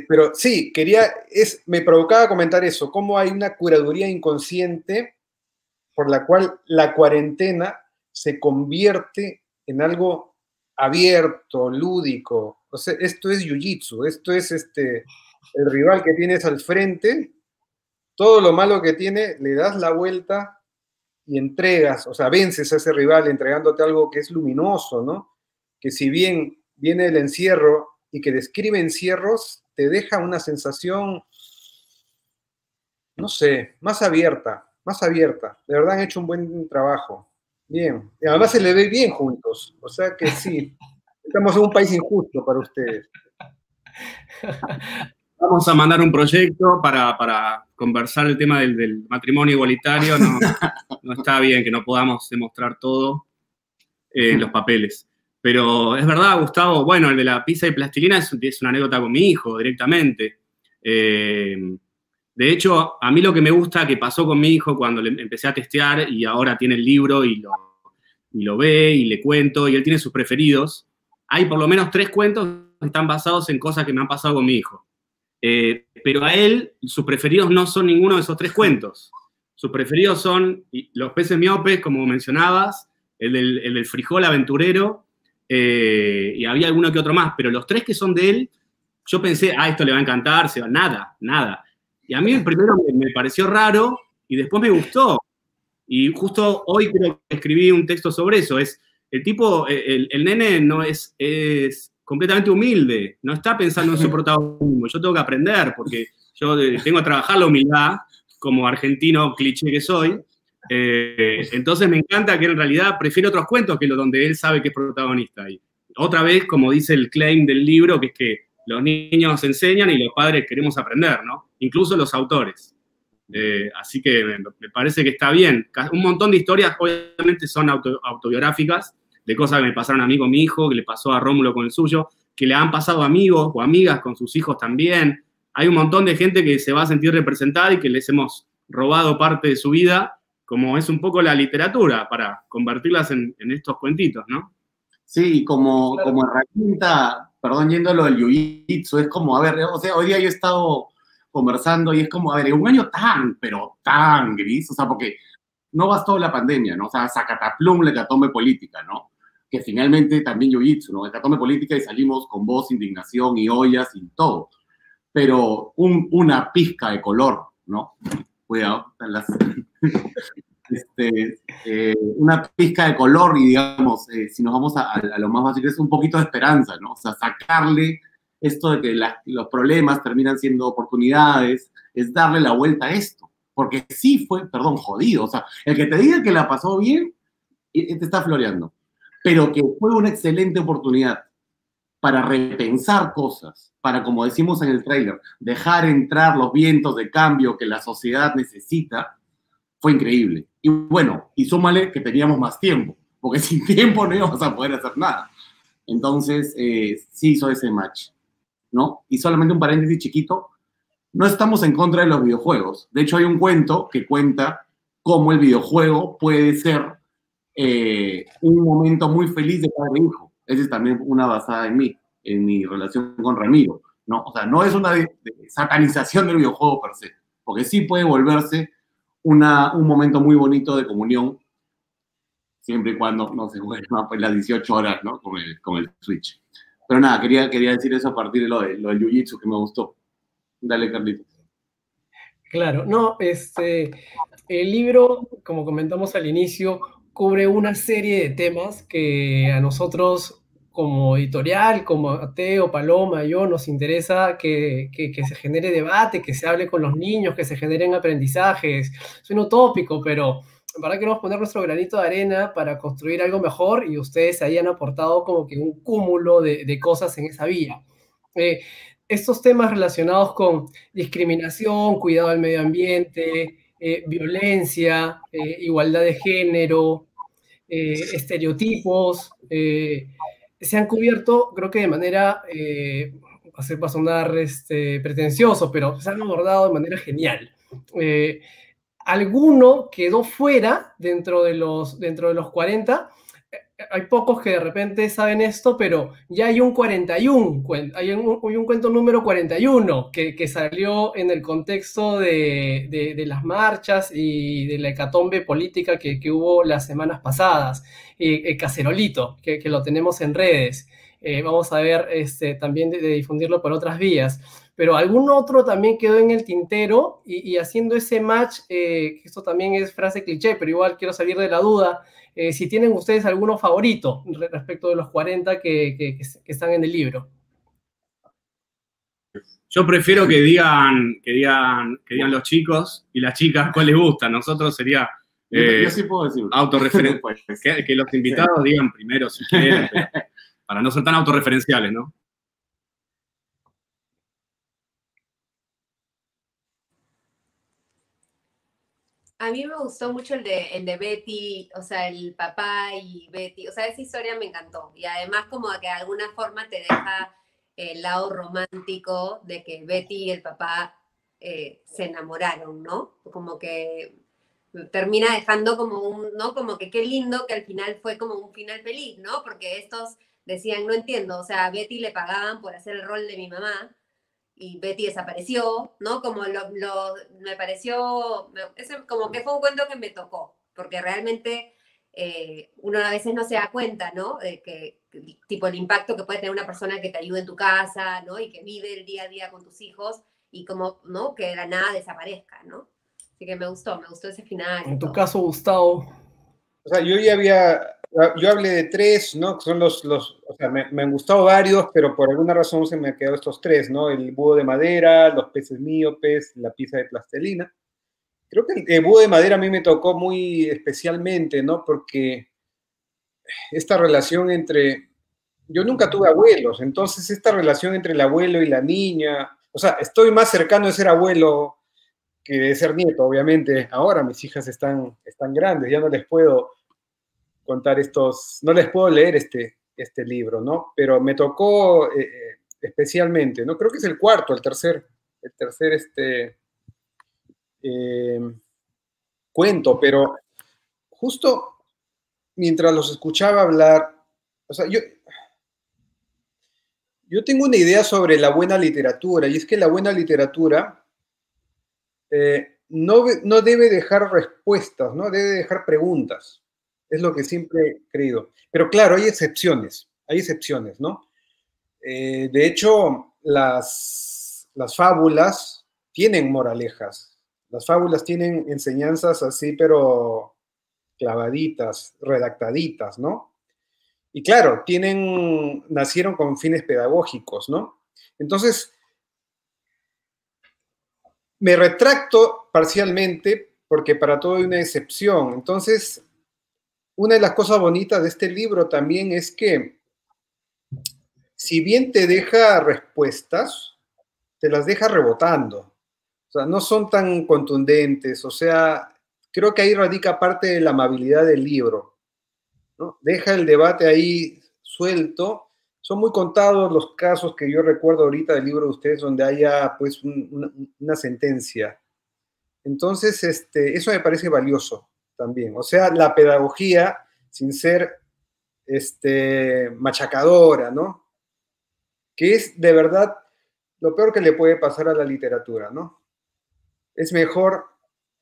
Pero sí, me provocaba comentar eso, cómo hay una curaduría inconsciente por la cual la cuarentena se convierte en algo abierto, lúdico. O sea, esto es jiu-jitsu, esto es el rival que tienes al frente, todo lo malo que tiene, le das la vuelta y entregas, o sea, vences a ese rival entregándote algo que es luminoso, ¿no? Que si bien viene el encierro y que describe encierros, te deja una sensación, no sé, más abierta. De verdad han hecho un buen trabajo. Bien. Y además se le ve bien juntos. O sea que sí, estamos en un país injusto para ustedes. Vamos a mandar un proyecto para conversar el tema del matrimonio igualitario. No está bien que no podamos demostrar todo en los papeles. Pero es verdad, Gustavo, bueno, el de la pizza y plastilina es una anécdota con mi hijo directamente. De hecho, a mí lo que me gusta que pasó con mi hijo cuando le empecé a testear y ahora tiene el libro y lo ve y le cuento y él tiene sus preferidos, hay por lo menos 3 cuentos que están basados en cosas que me han pasado con mi hijo. Pero a él, sus preferidos no son ninguno de esos 3 cuentos. Sus preferidos son los peces miopes, como mencionabas, el del frijol aventurero, y había alguno que otro más, pero los 3 que son de él, yo pensé, esto le va a encantar, nada. Y a mí el primero me pareció raro y después me gustó. Y justo hoy creo que escribí un texto sobre eso. El tipo, el nene no es completamente humilde, no está pensando en su protagonismo. Yo tengo que aprender porque yo tengo que trabajar la humildad como argentino cliché que soy. Entonces me encanta que en realidad prefiere otros cuentos que los donde él sabe que es protagonista. Y otra vez, como dice el claim del libro, que es que los niños enseñan y los padres queremos aprender, ¿no? Incluso los autores. Así que me parece que está bien. Un montón de historias, obviamente, son autobiográficas, de cosas que me pasaron a mí con mi hijo, que le pasó a Rómulo con el suyo, que le han pasado a amigos o amigas con sus hijos también. Hay un montón de gente que se va a sentir representada y que les hemos robado parte de su vida, como es un poco la literatura, para convertirlas en estos cuentitos, ¿no? Sí, como herramienta, perdón, yendo a lo del jiu-jitsu, es como, a ver, o sea, hoy día yo he estado conversando y es como, a ver, un año pero tan gris, o sea, porque no bastó la pandemia, ¿no? O sea, sacataplum la hecatombe política, ¿no? Que finalmente también jiu-jitsu, ¿no? Hecatombe política y salimos con voz, indignación y ollas y todo. Pero una pizca de color, ¿no? Cuidado, una pizca de color y, digamos, si nos vamos a lo más básico, es un poquito de esperanza, ¿no? O sea, sacarle esto de que los problemas terminan siendo oportunidades, es darle la vuelta a esto. Porque sí fue, perdón, jodido. O sea, el que te diga que la pasó bien, te está floreando. Pero que fue una excelente oportunidad para repensar cosas, para, como decimos en el tráiler, dejar entrar los vientos de cambio que la sociedad necesita, fue increíble. Y bueno, y súmale que teníamos más tiempo, porque sin tiempo no íbamos a poder hacer nada. Entonces, sí hizo ese match, ¿no? Y solamente un paréntesis chiquito, no estamos en contra de los videojuegos. De hecho, hay un cuento que cuenta cómo el videojuego puede ser un momento muy feliz de padre e hijo. Esa es también una basada en mí, en mi relación con Ramiro, ¿no? O sea, no es una satanización del videojuego per se, porque sí puede volverse un momento muy bonito de comunión siempre y cuando no se juegue más pues, las 18 horas, ¿no? Con el Switch. Pero nada, quería decir eso a partir de lo del Jiu-Jitsu que me gustó. Dale, Carlitos. Claro, no, el libro, como comentamos al inicio, cubre una serie de temas que a nosotros como editorial, como a Teo, Paloma, yo, nos interesa que se genere debate, que se hable con los niños, que se generen aprendizajes. Suena utópico, pero en verdad queremos poner nuestro granito de arena para construir algo mejor y ustedes ahí han aportado como que un cúmulo de cosas en esa vía. Eh, Estos temas relacionados con discriminación, cuidado al medio ambiente, violencia, igualdad de género, estereotipos, se han cubierto, creo que de manera, va a sonar pretencioso, pero se han abordado de manera genial. Alguno quedó fuera dentro de los 40. Hay pocos que de repente saben esto, pero ya hay un 41, hay un cuento número 41 que salió en el contexto de las marchas y de la hecatombe política que hubo las semanas pasadas. Cacerolito, que lo tenemos en redes. Vamos a ver también de difundirlo por otras vías. Pero algún otro también quedó en el tintero y haciendo ese match, esto también es frase cliché, pero igual quiero salir de la duda. Si tienen ustedes alguno favorito respecto de los 40 que están en el libro. Yo prefiero que digan los chicos y las chicas cuál les gusta. Nosotros sería yo sí puedo decirlo. Autorreferente. que los invitados digan primero si quieren, para no ser tan autorreferenciales, ¿no? A mí me gustó mucho el de Betty, o sea, el papá y Betty, o sea, esa historia me encantó. Y además como que de alguna forma te deja el lado romántico de que Betty y el papá se enamoraron, ¿no? Como que termina dejando como ¿no? Como que qué lindo que al final fue como un final feliz, ¿no? Porque estos decían, no entiendo, o sea, a Betty le pagaban por hacer el rol de mi mamá, y Betty desapareció, ¿no? Como me pareció, como que fue un cuento que me tocó, porque realmente uno a veces no se da cuenta, ¿no? De que, tipo, el impacto que puede tener una persona que te ayuda en tu casa, ¿no? Y que vive el día a día con tus hijos, y como, ¿no? Que de la nada desaparezca, ¿no? Así que me gustó ese final. En tu caso, Gustavo. O sea, yo hablé de 3, ¿no? Que son o sea, me han gustado varios, pero por alguna razón se me han quedado estos 3, ¿no? El búho de madera, los peces míopes, la pieza de plastelina. Creo que el búho de madera a mí me tocó muy especialmente, ¿no? Porque esta relación yo nunca tuve abuelos, entonces esta relación entre el abuelo y la niña, o sea, estoy más cercano de ser abuelo que de ser nieto, obviamente. Ahora mis hijas están grandes, ya no les puedo contar no les puedo leer este libro, ¿no? Pero me tocó especialmente, ¿no? Creo que es el tercer cuento, pero justo mientras los escuchaba hablar, o sea, yo tengo una idea sobre la buena literatura, y es que la buena literatura no debe dejar respuestas, ¿no? Debe dejar preguntas. Es lo que siempre he creído. Pero claro, hay excepciones, ¿no? De hecho, las fábulas tienen moralejas. Las fábulas tienen enseñanzas así, pero clavaditas, redactaditas, ¿no? Y claro, nacieron con fines pedagógicos, ¿no? Entonces, me retracto parcialmente porque para todo hay una excepción. Entonces, una de las cosas bonitas de este libro también es que, si bien te deja respuestas, te las deja rebotando. O sea, no son tan contundentes. O sea, creo que ahí radica parte de la amabilidad del libro, ¿no? Deja el debate ahí suelto. Son muy contados los casos que yo recuerdo ahorita del libro de ustedes donde haya pues una sentencia. Entonces, eso me parece valioso también. O sea, la pedagogía sin ser machacadora, ¿no? Que es de verdad lo peor que le puede pasar a la literatura, ¿no? Es mejor,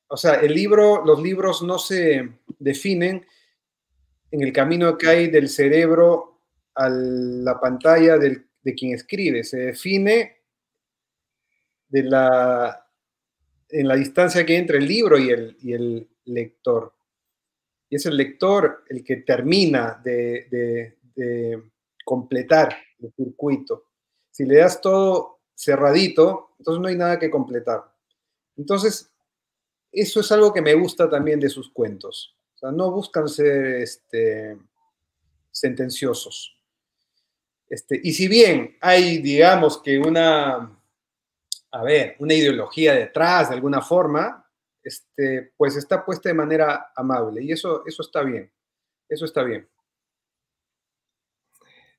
o sea, los libros no se definen en el camino que hay del cerebro a la pantalla de quien escribe. Se define en la distancia que hay entre el libro y el lector. Y es el lector el que termina de completar el circuito. Si le das todo cerradito, entonces no hay nada que completar. Entonces, eso es algo que me gusta también de sus cuentos. O sea, no buscan ser sentenciosos. Y si bien hay, digamos, que una ideología detrás, de alguna forma, pues está puesta de manera amable. Y eso está bien. Eso está bien.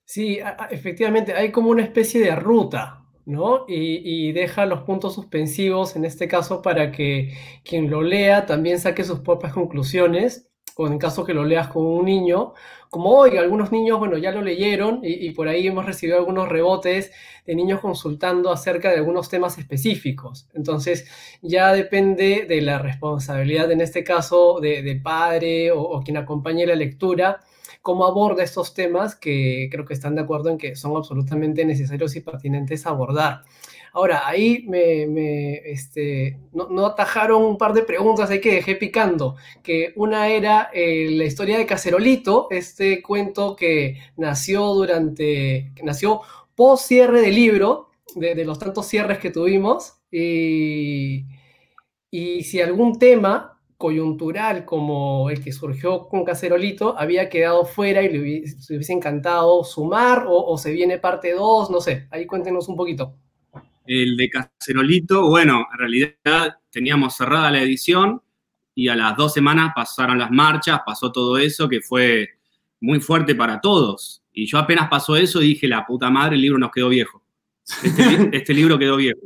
Sí, efectivamente, hay como una especie de ruta, ¿no? Y deja los puntos suspensivos, en este caso, para que quien lo lea también saque sus propias conclusiones, o en caso que lo leas con un niño, como hoy algunos niños, bueno, ya lo leyeron y por ahí hemos recibido algunos rebotes de niños consultando acerca de algunos temas específicos. Entonces, ya depende de la responsabilidad, en este caso, de padre o quien acompañe la lectura, cómo aborda estos temas que creo que están de acuerdo en que son absolutamente necesarios y pertinentes a abordar. Ahora, ahí no atajaron un par de preguntas ahí que dejé picando, que una era la historia de Cacerolito, este cuento que nació post cierre del libro, de los tantos cierres que tuvimos, y si algún tema coyuntural como el que surgió con Cacerolito había quedado fuera y le hubiese encantado sumar o se viene parte 2, no sé, ahí cuéntenos un poquito. El de Cacerolito, bueno, en realidad teníamos cerrada la edición y a las 2 semanas pasaron las marchas, pasó todo eso que fue muy fuerte para todos. Y yo apenas pasó eso y dije, la puta madre, el libro nos quedó viejo. Este libro quedó viejo.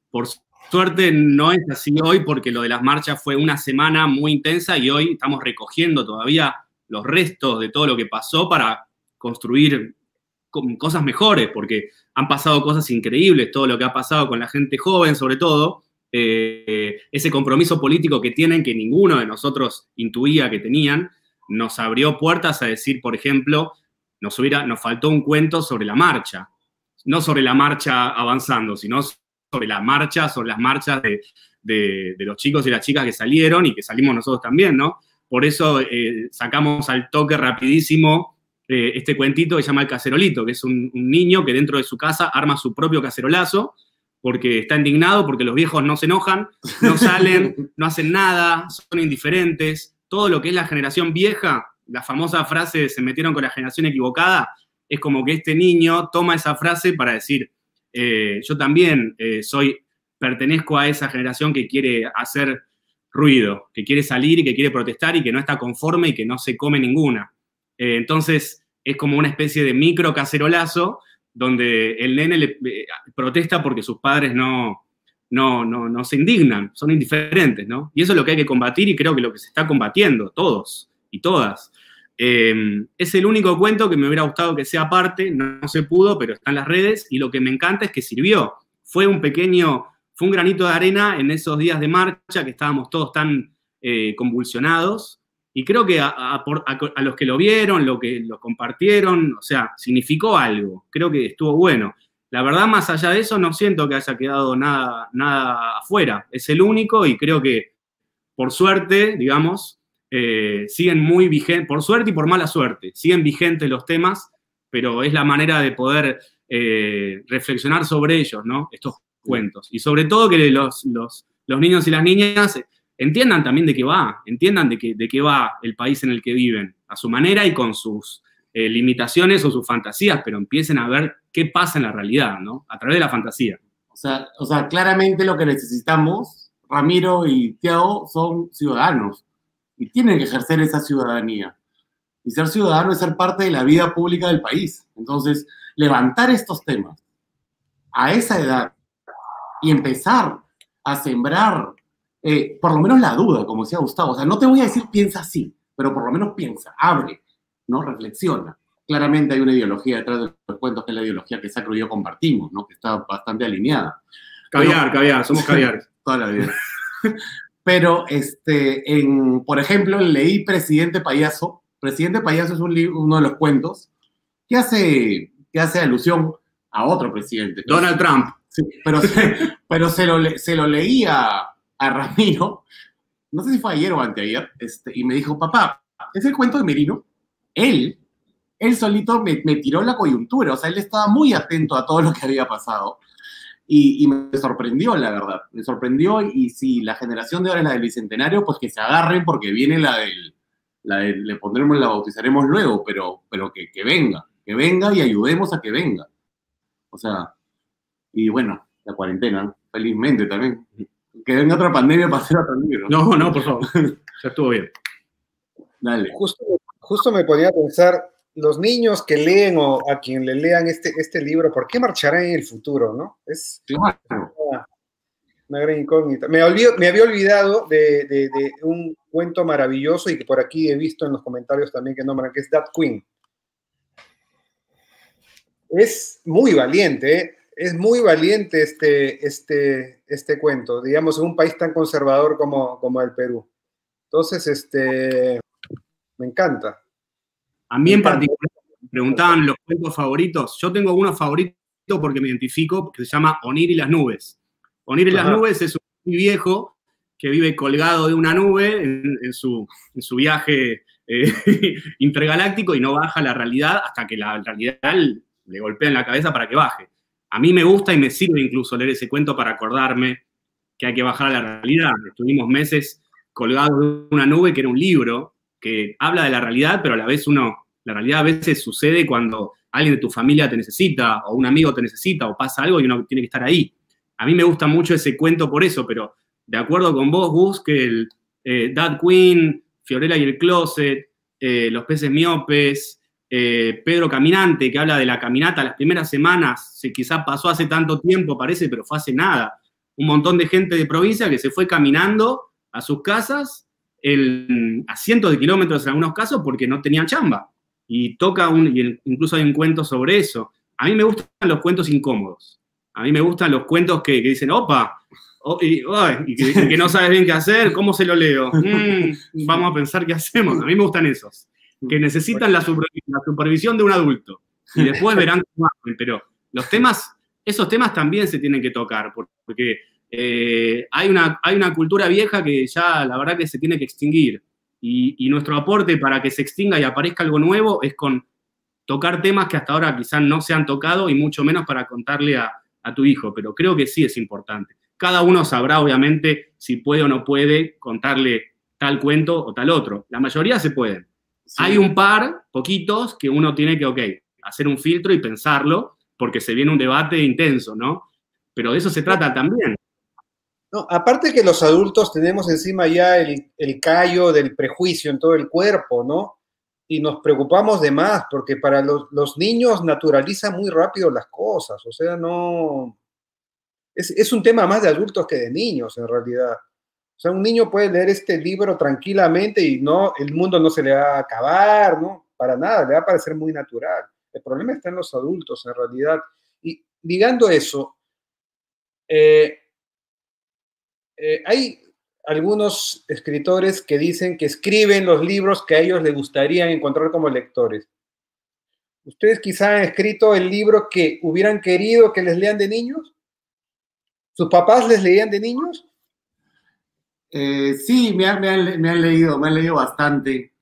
Por suerte no es así hoy porque lo de las marchas fue una semana muy intensa y hoy estamos recogiendo todavía los restos de todo lo que pasó para construir cosas mejores, porque han pasado cosas increíbles, todo lo que ha pasado con la gente joven, sobre todo, ese compromiso político que tienen, que ninguno de nosotros intuía que tenían, nos abrió puertas a decir, por ejemplo, nos faltó un cuento sobre la marcha, no sobre la marcha avanzando, sino sobre las marchas de los chicos y las chicas que salieron y que salimos nosotros también, ¿no? Por eso sacamos al toque rapidísimo este cuentito que se llama El Cacerolito, que es un niño que dentro de su casa arma su propio cacerolazo porque está indignado, porque los viejos no se enojan, no salen, no hacen nada, son indiferentes. Todo lo que es la generación vieja, la famosa frase de se metieron con la generación equivocada, es como que este niño toma esa frase para decir, yo también pertenezco a esa generación que quiere hacer ruido, que quiere salir y que quiere protestar y que no está conforme y que no se come ninguna. Entonces, es como una especie de micro cacerolazo donde el nene protesta porque sus padres no se indignan, son indiferentes, ¿no? Y eso es lo que hay que combatir y creo que lo que se está combatiendo, todos y todas. Es el único cuento que me hubiera gustado que sea parte, no se pudo, pero está en las redes y lo que me encanta es que sirvió. Fue un granito de arena en esos días de marcha que estábamos todos tan convulsionados. Y creo que a los que lo vieron, lo compartieron, o sea, significó algo. Creo que estuvo bueno. La verdad, más allá de eso, no siento que haya quedado nada afuera. Es el único y creo que, por suerte, digamos, siguen muy vigentes, por suerte y por mala suerte, siguen vigentes los temas, pero es la manera de poder reflexionar sobre ellos, ¿no? Estos cuentos. Y sobre todo que los niños y las niñas entiendan también de qué va, entiendan de qué va el país en el que viven, a su manera y con sus limitaciones o sus fantasías, pero empiecen a ver qué pasa en la realidad, ¿no? A través de la fantasía. O sea, claramente lo que necesitamos, Ramiro y Thiago, son ciudadanos y tienen que ejercer esa ciudadanía. Y ser ciudadano es ser parte de la vida pública del país. Entonces, levantar estos temas a esa edad y empezar a sembrar por lo menos la duda, como decía Gustavo. O sea, no te voy a decir piensa así, pero por lo menos piensa, abre, ¿no? Reflexiona. Claramente hay una ideología detrás de los cuentos, que es la ideología que Sacro y yo compartimos, ¿no? Que está bastante alineada. Caviar, somos caviares. Toda la vida. Pero, por ejemplo, leí Presidente Payaso, Presidente Payaso es uno de los cuentos que hace alusión a otro presidente. Donald Trump. Sí, pero se lo leí a Ramiro, no sé si fue ayer o anteayer, y me dijo, papá, ¿es el cuento de Merino? Él solito me tiró la coyuntura, o sea, él estaba muy atento a todo lo que había pasado. Y me sorprendió, la verdad. Me sorprendió, y si la generación de ahora es la del Bicentenario, pues que se agarren, porque viene la la bautizaremos luego, pero que venga y ayudemos a que venga. O sea, y bueno, la cuarentena, ¿no? Felizmente también. Que venga otra pandemia para hacer otro libro. No, por favor. Ya estuvo bien. Dale. Justo me ponía a pensar, los niños que leen o a quien le lean este libro, ¿por qué marcharán en el futuro, no? Es Claro. una gran incógnita. Me había olvidado de un cuento maravilloso y que por aquí he visto en los comentarios también que nombran, que es That Queen. Es muy valiente, ¿eh? Es muy valiente este cuento, digamos, en un país tan conservador como el Perú. Entonces, me encanta. A mí en particular me preguntaban los cuentos favoritos. Yo tengo uno favorito porque me identifico, que se llama Onir y las nubes. Onir y las nubes es un muy viejo que vive colgado de una nube en su viaje intergaláctico y no baja a la realidad hasta que la realidad le golpea en la cabeza para que baje. A mí me gusta y me sirve incluso leer ese cuento para acordarme que hay que bajar a la realidad. Estuvimos meses colgados de una nube que era un libro que habla de la realidad, pero a la vez la realidad a veces sucede cuando alguien de tu familia te necesita, o un amigo te necesita, o pasa algo y uno tiene que estar ahí. A mí me gusta mucho ese cuento por eso, pero de acuerdo con vos, Gus, que el That Queen, Fiorella y el Closet, Los peces miopes, Pedro Caminante, que habla de la caminata las primeras semanas, quizás pasó hace tanto tiempo, parece, pero fue hace nada. Un montón de gente de provincia que se fue caminando a sus casas a cientos de kilómetros en algunos casos porque no tenían chamba. Y incluso hay un cuento sobre eso. A mí me gustan los cuentos incómodos. A mí me gustan los cuentos que dicen, opa, y que dicen que no sabes bien qué hacer, ¿cómo se lo leo? Vamos a pensar qué hacemos. A mí me gustan esos, que necesitan la supervisión de un adulto. Y después verán cómo hacen. Pero esos temas también se tienen que tocar, porque hay una cultura vieja que ya la verdad que se tiene que extinguir. Y nuestro aporte para que se extinga y aparezca algo nuevo es con tocar temas que hasta ahora quizás no se han tocado y mucho menos para contarle a tu hijo, pero creo que sí es importante. Cada uno sabrá, obviamente, si puede o no puede contarle tal cuento o tal otro. La mayoría se pueden. Sí. Hay un par, poquitos, que uno tiene que, hacer un filtro y pensarlo, porque se viene un debate intenso, ¿no? Pero de eso se trata también. No, aparte que los adultos tenemos encima ya el callo del prejuicio en todo el cuerpo, ¿no? Y nos preocupamos de más, porque para los niños naturalizan muy rápido las cosas, o sea, no... Es un tema más de adultos que de niños, en realidad. O sea, un niño puede leer este libro tranquilamente y el mundo no se le va a acabar, ¿no? Para nada, le va a parecer muy natural. El problema está en los adultos, en realidad. Y ligando eso, hay algunos escritores que dicen que escriben los libros que a ellos les gustaría encontrar como lectores. ¿Ustedes quizá han escrito el libro que hubieran querido que les lean de niños? ¿Sus papás les leían de niños? Sí, me han leído bastante,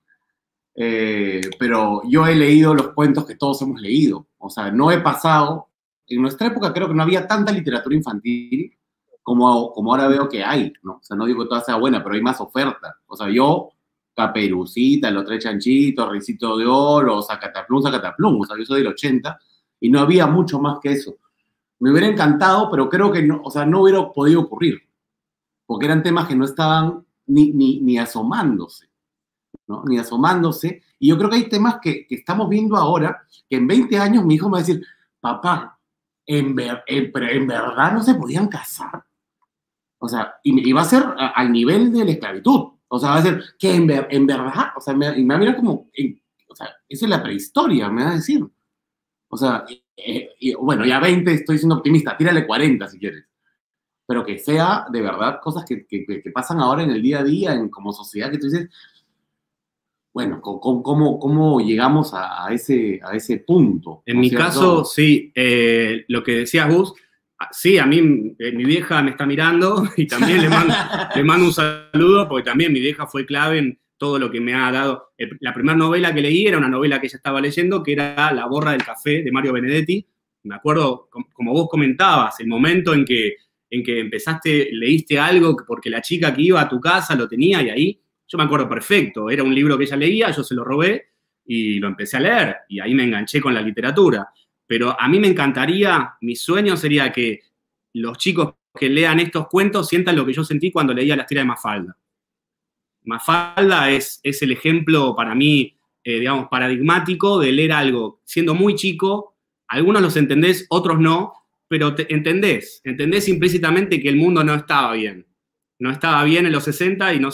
pero yo he leído los cuentos que todos hemos leído. O sea, no he pasado, en nuestra época creo que no había tanta literatura infantil como ahora veo que hay, ¿no? O sea, no digo que toda sea buena, pero hay más oferta. O sea, yo, Caperucita, Los Tres Chanchitos, Ricito de Oro, Zacataplum, o sea, yo soy del 80, y no había mucho más que eso. Me hubiera encantado, pero creo que no, o sea, no hubiera podido ocurrir, porque eran temas que no estaban ni asomándose, ¿no? Ni asomándose, y yo creo que hay temas que estamos viendo ahora, que en 20 años mi hijo me va a decir, papá, ¿en verdad no se podían casar? O sea, y va a ser al nivel de la esclavitud. O sea, va a ser que en verdad, o sea, me va a mirar como, o sea, esa es la prehistoria, me va a decir. O sea, bueno, ya 20 estoy siendo optimista, tírale 40 si quieres. Pero que sea de verdad cosas que pasan ahora en el día a día, como sociedad, que tú dices, bueno, ¿cómo llegamos a ese punto? En mi caso, sí, lo que decías vos, sí, a mí mi vieja me está mirando y también le mando un saludo porque también mi vieja fue clave en todo lo que me ha dado. La primera novela que leí era una novela que ella estaba leyendo, que era La borra del café, de Mario Benedetti. Me acuerdo, como vos comentabas, el momento en que leíste algo porque la chica que iba a tu casa lo tenía y ahí, yo me acuerdo perfecto, era un libro que ella leía, yo se lo robé y lo empecé a leer y ahí me enganché con la literatura. Pero a mí me encantaría, mi sueño sería que los chicos que lean estos cuentos sientan lo que yo sentí cuando leía Las tiras de Mafalda. Mafalda es el ejemplo para mí, digamos, paradigmático de leer algo siendo muy chico. Algunos los entendés, otros no, pero entendés implícitamente que el mundo no estaba bien. No estaba bien en los 60 y no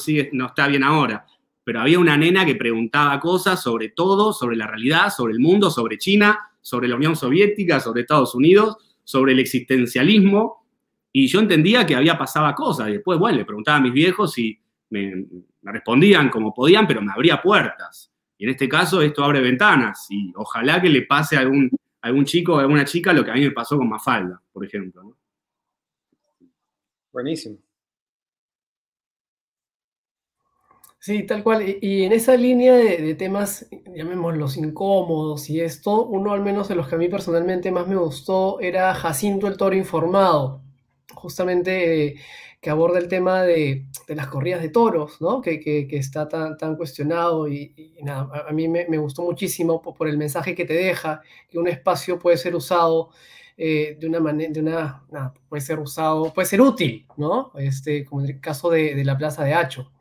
está bien ahora. Pero había una nena que preguntaba cosas sobre todo, sobre la realidad, sobre el mundo, sobre China, sobre la Unión Soviética, sobre Estados Unidos, sobre el existencialismo, y yo entendía que había pasado cosas. Y después, bueno, le preguntaba a mis viejos y me respondían como podían, pero me abría puertas. Y en este caso esto abre ventanas, y ojalá que le pase a algún chico o a alguna chica lo que a mí me pasó con Mafalda, por ejemplo, ¿no? Buenísimo. Sí, tal cual. Y en esa línea de temas, llamémoslos incómodos y esto, uno al menos de los que a mí personalmente más me gustó era Jacinto el Toro Informado, justamente que aborda el tema de las corridas de toros, ¿no? Que está tan cuestionado y nada, a mí me gustó muchísimo por el mensaje que te deja, que un espacio puede ser usado de una manera, puede ser usado, puede ser útil, ¿no? Como en el caso de la Plaza de Hacho.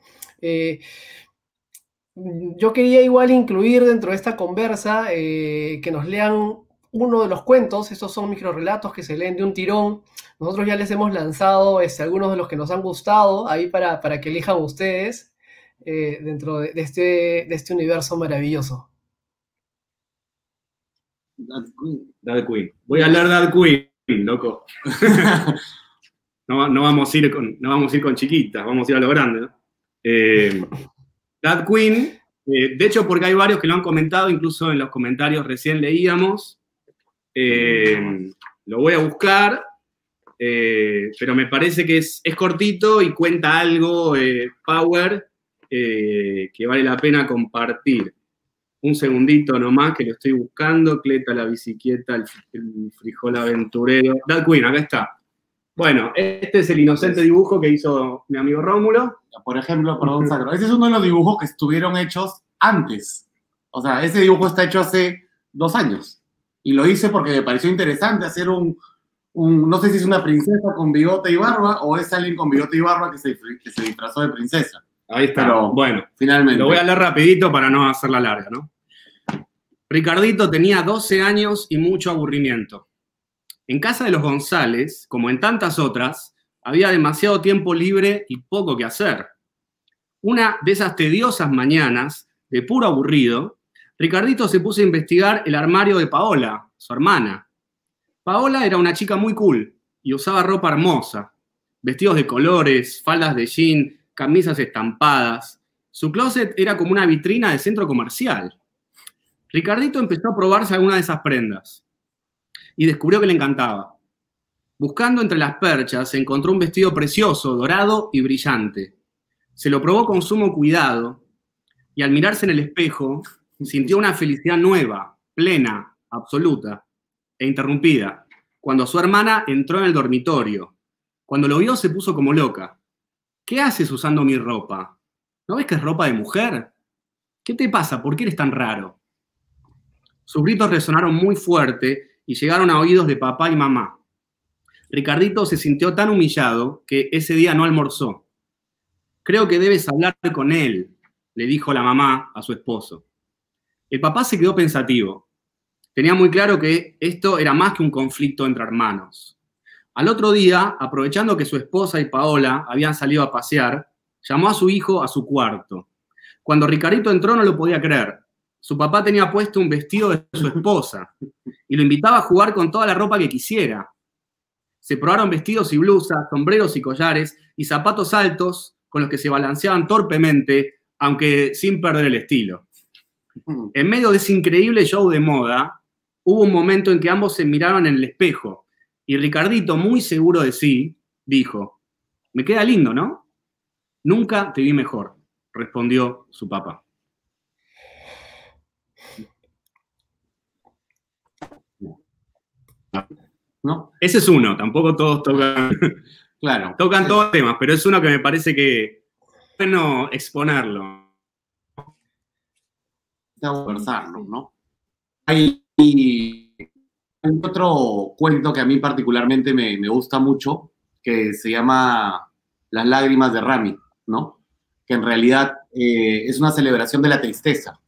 Yo quería igual incluir dentro de esta conversa que nos lean uno de los cuentos. Estos son microrelatos que se leen de un tirón. Nosotros ya les hemos lanzado algunos de los que nos han gustado ahí para que elijan ustedes dentro de este universo maravilloso. Dad Queen. Voy a leer Dad Queen, loco. No vamos a ir con chiquitas, vamos a ir a lo grande, ¿no? Dad Queen, de hecho, porque hay varios que lo han comentado, incluso en los comentarios recién leíamos. Lo voy a buscar, pero me parece que es cortito y cuenta algo, power, que vale la pena compartir. Un segundito nomás, que lo estoy buscando. Cleta la bicicleta, el frijol aventurero. Dad Queen, acá está. Bueno, este es el inocente dibujo que hizo mi amigo Rómulo. Por ejemplo, perdón, Sacro, ese es uno de los dibujos que estuvieron hechos antes. O sea, ese dibujo está hecho hace 2 años. Y lo hice porque me pareció interesante hacer no sé si es una princesa con bigote y barba o es alguien con bigote y barba que se disfrazó de princesa. Ahí está. Pero, bueno, finalmente. Lo voy a leer rapidito para no hacerla larga, ¿no? Ricardito tenía 12 años y mucho aburrimiento. En casa de los González, como en tantas otras, había demasiado tiempo libre y poco que hacer. Una de esas tediosas mañanas, de puro aburrido, Ricardito se puso a investigar el armario de Paola, su hermana. Paola era una chica muy cool y usaba ropa hermosa, vestidos de colores, faldas de jean, camisas estampadas. Su closet era como una vitrina de centro comercial. Ricardito empezó a probarse alguna de esas prendas y descubrió que le encantaba. Buscando entre las perchas, encontró un vestido precioso, dorado y brillante. Se lo probó con sumo cuidado y al mirarse en el espejo, sintió una felicidad nueva, plena, absoluta e interrumpida, cuando su hermana entró en el dormitorio. Cuando lo vio se puso como loca. ¿Qué haces usando mi ropa? ¿No ves que es ropa de mujer? ¿Qué te pasa? ¿Por qué eres tan raro? Sus gritos resonaron muy fuerte y llegaron a oídos de papá y mamá. Ricardito se sintió tan humillado que ese día no almorzó. Creo que debes hablar con él, le dijo la mamá a su esposo. El papá se quedó pensativo. Tenía muy claro que esto era más que un conflicto entre hermanos. Al otro día, aprovechando que su esposa y Paola habían salido a pasear, llamó a su hijo a su cuarto. Cuando Ricardito entró no lo podía creer. Su papá tenía puesto un vestido de su esposa y lo invitaba a jugar con toda la ropa que quisiera. Se probaron vestidos y blusas, sombreros y collares y zapatos altos con los que se balanceaban torpemente, aunque sin perder el estilo. En medio de ese increíble show de moda, hubo un momento en que ambos se miraron en el espejo y Ricardito, muy seguro de sí, dijo, me queda lindo, ¿no? Nunca te vi mejor, respondió su papá. ¿No? Ese es uno, tampoco todos tocan, Claro. tocan todos los temas, pero es uno que me parece que es bueno exponerlo. A conversarlo, ¿no? Hay otro cuento que a mí particularmente me gusta mucho, que se llama Las lágrimas de Rami, ¿no? Que en realidad es una celebración de la tristeza.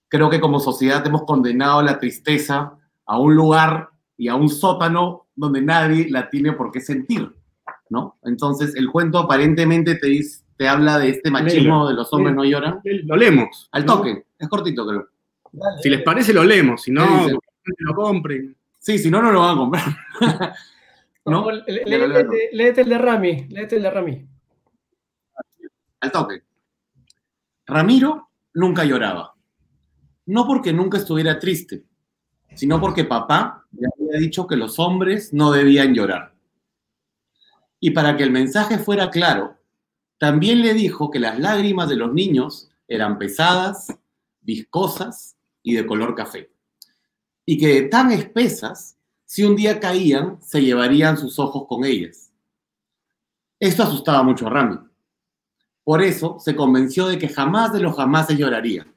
Creo que como sociedad hemos condenado la tristeza a un lugar y a un sótano donde nadie la tiene por qué sentir, ¿no? Entonces, el cuento aparentemente te habla de este machismo de los hombres no lloran. Lo leemos. Al toque, es cortito, creo. Dale, Si les parece, lo leemos. Si no, ¿Qué que dice? lo compren. Sí, si no, no lo van a comprar. ¿No? Léete el de Rami, léete el de Rami. Al toque. Ramiro nunca lloraba. No porque nunca estuviera triste, sino porque papá le había dicho que los hombres no debían llorar. Y para que el mensaje fuera claro, también le dijo que las lágrimas de los niños eran pesadas, viscosas y de color café. Y que tan espesas, si un día caían, se llevarían sus ojos con ellas. Esto asustaba mucho a Rami. Por eso se convenció de que jamás de los jamases lloraría.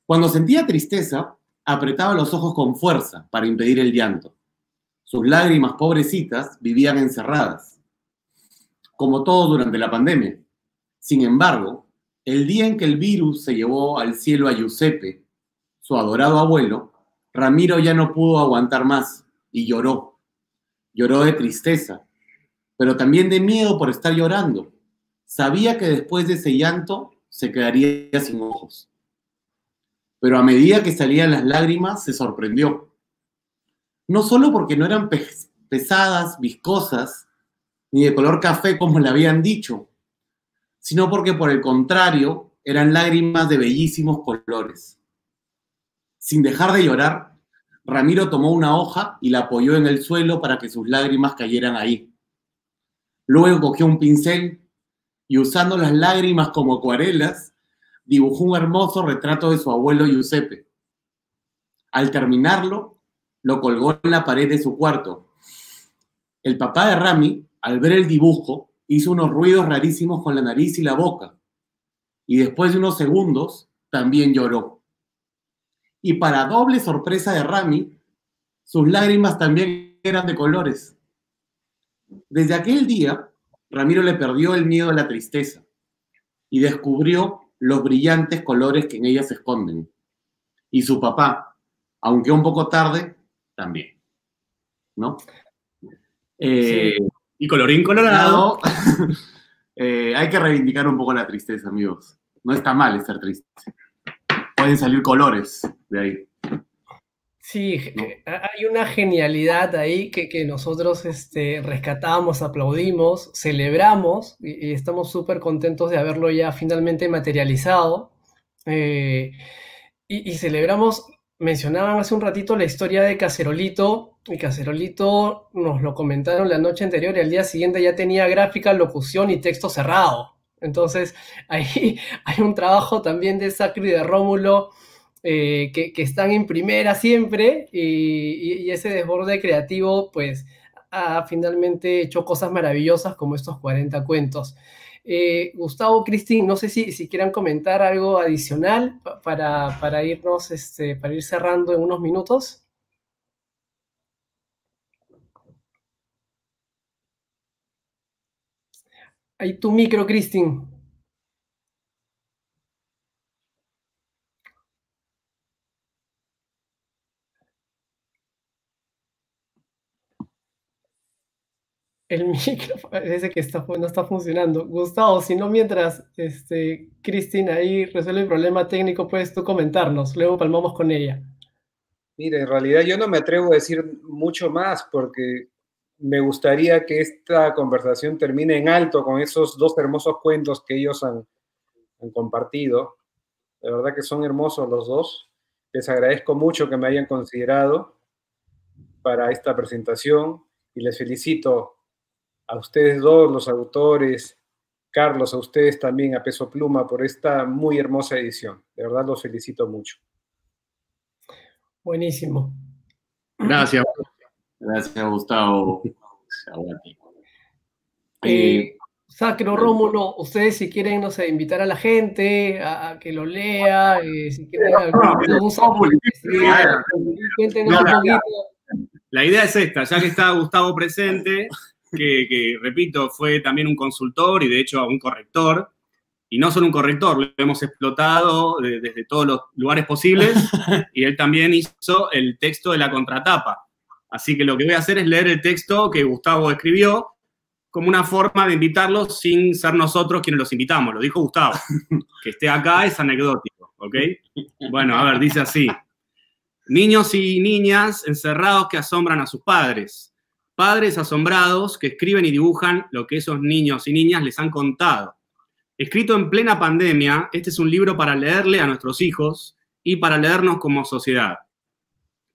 Cuando sentía tristeza, apretaba los ojos con fuerza para impedir el llanto. Sus lágrimas, pobrecitas, vivían encerradas, como todo durante la pandemia. Sin embargo, el día en que el virus se llevó al cielo a Giuseppe, su adorado abuelo, Ramiro ya no pudo aguantar más y lloró. Lloró de tristeza, pero también de miedo por estar llorando. Sabía que después de ese llanto se quedaría sin ojos. Pero a medida que salían las lágrimas, se sorprendió. No solo porque no eran pesadas, viscosas, ni de color café como le habían dicho, sino porque por el contrario, eran lágrimas de bellísimos colores. Sin dejar de llorar, Ramiro tomó una hoja y la apoyó en el suelo para que sus lágrimas cayeran ahí. Luego cogió un pincel y usando las lágrimas como acuarelas, dibujó un hermoso retrato de su abuelo Giuseppe. Al terminarlo, lo colgó en la pared de su cuarto. El papá de Rami, al ver el dibujo, hizo unos ruidos rarísimos con la nariz y la boca. Y después de unos segundos, también lloró. Y para doble sorpresa de Rami, sus lágrimas también eran de colores. Desde aquel día, Ramiro le perdió el miedo a la tristeza y descubrió los brillantes colores que en ella se esconden. Y su papá, aunque un poco tarde, también. ¿No? Sí. Y colorín colorado. Hay que reivindicar un poco la tristeza, amigos. No está mal estar triste. Pueden salir colores de ahí. Sí, hay una genialidad ahí que nosotros rescatamos, aplaudimos, celebramos y estamos súper contentos de haberlo ya finalmente materializado. Y celebramos, mencionaban hace un ratito la historia de Cacerolito, y Cacerolito nos lo comentaron la noche anterior y al día siguiente ya tenía gráfica, locución y texto cerrado. Entonces ahí hay un trabajo también de Sacro y de Rómulo que están en primera siempre y ese desborde creativo pues ha finalmente hecho cosas maravillosas como estos 40 cuentos. Gustavo, Cristín, no sé si quieran comentar algo adicional para irnos, para ir cerrando en unos minutos. Ahí tu micro, Cristín. El micro parece que no está funcionando. Gustavo, si no, mientras Cristín ahí resuelve el problema técnico, puedes tú comentarnos. Luego palmamos con ella. Mira, en realidad yo no me atrevo a decir mucho más porque me gustaría que esta conversación termine en alto con esos dos hermosos cuentos que ellos han compartido. De verdad que son hermosos los dos. Les agradezco mucho que me hayan considerado para esta presentación y les felicito a ustedes dos, los autores, Carlos, a ustedes también, a Peso Pluma, por esta muy hermosa edición. De verdad los felicito mucho. Buenísimo. Gracias. Gracias, Gustavo. Sacro, Rómulo, ustedes si quieren, no sé, invitar a la gente a que lo lea, si quieren cuéntenos un poquito. La idea es esta, ya que está Gustavo presente, que repito, fue también un consultor y de hecho un corrector, y no solo un corrector, lo hemos explotado desde todos los lugares posibles, y él también hizo el texto de la contratapa. Así que lo que voy a hacer es leer el texto que Gustavo escribió, como una forma de invitarlos sin ser nosotros quienes los invitamos. Lo dijo Gustavo. Que esté acá es anecdótico, ¿ok? Bueno, a ver, dice así. Niños y niñas encerrados que asombran a sus padres. Padres asombrados que escriben y dibujan lo que esos niños y niñas les han contado. Escrito en plena pandemia, este es un libro para leerle a nuestros hijos y para leernos como sociedad.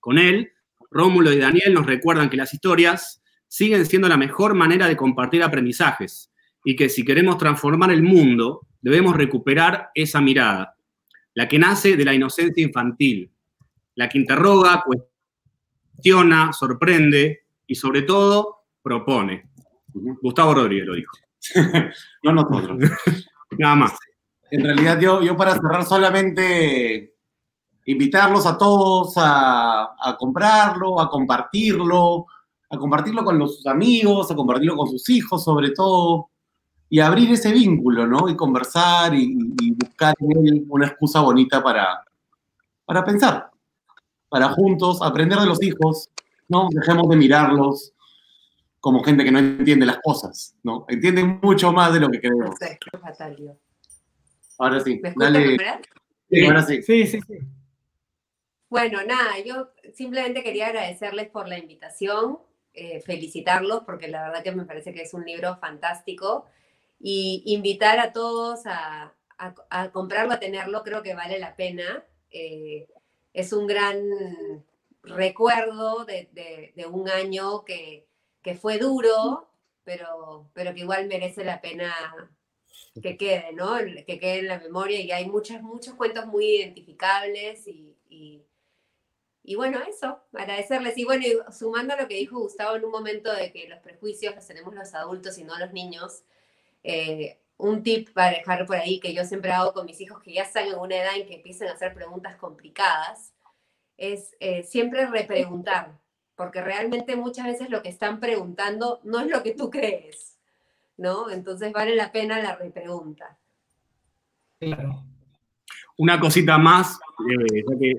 Con él, Rómulo y Daniel nos recuerdan que las historias siguen siendo la mejor manera de compartir aprendizajes y que si queremos transformar el mundo, debemos recuperar esa mirada, la que nace de la inocencia infantil, la que interroga, cuestiona, sorprende y sobre todo propone. Gustavo Rodríguez lo dijo. No nosotros. Nada más. En realidad yo para cerrar solamente invitarlos a todos a comprarlo, a compartirlo con sus amigos, a compartirlo con sus hijos sobre todo, y abrir ese vínculo, ¿no? Y conversar y buscar en él una excusa bonita para pensar, para juntos aprender de los hijos, ¿no? Dejemos de mirarlos como gente que no entiende las cosas, ¿no? Entienden mucho más de lo que creemos. Perfecto, Fatalio. Ahora sí, ¿Me escuchan, dale. verdad? Sí, ahora sí. Sí. Bueno, nada, yo simplemente quería agradecerles por la invitación, felicitarlos porque la verdad que me parece que es un libro fantástico y invitar a todos a comprarlo, a tenerlo, creo que vale la pena. Es un gran recuerdo de un año que fue duro, pero que igual merece la pena que quede, ¿no? Que quede en la memoria y hay muchos cuentos muy identificables y bueno, eso, agradecerles. Y bueno, y sumando a lo que dijo Gustavo en un momento de que los prejuicios los tenemos los adultos y no los niños, un tip para dejar por ahí que yo siempre hago con mis hijos que ya están en una edad en que empiezan a hacer preguntas complicadas, es siempre repreguntar, porque realmente muchas veces lo que están preguntando no es lo que tú crees, ¿no? Entonces vale la pena la repregunta. Claro. Una cosita más, ya que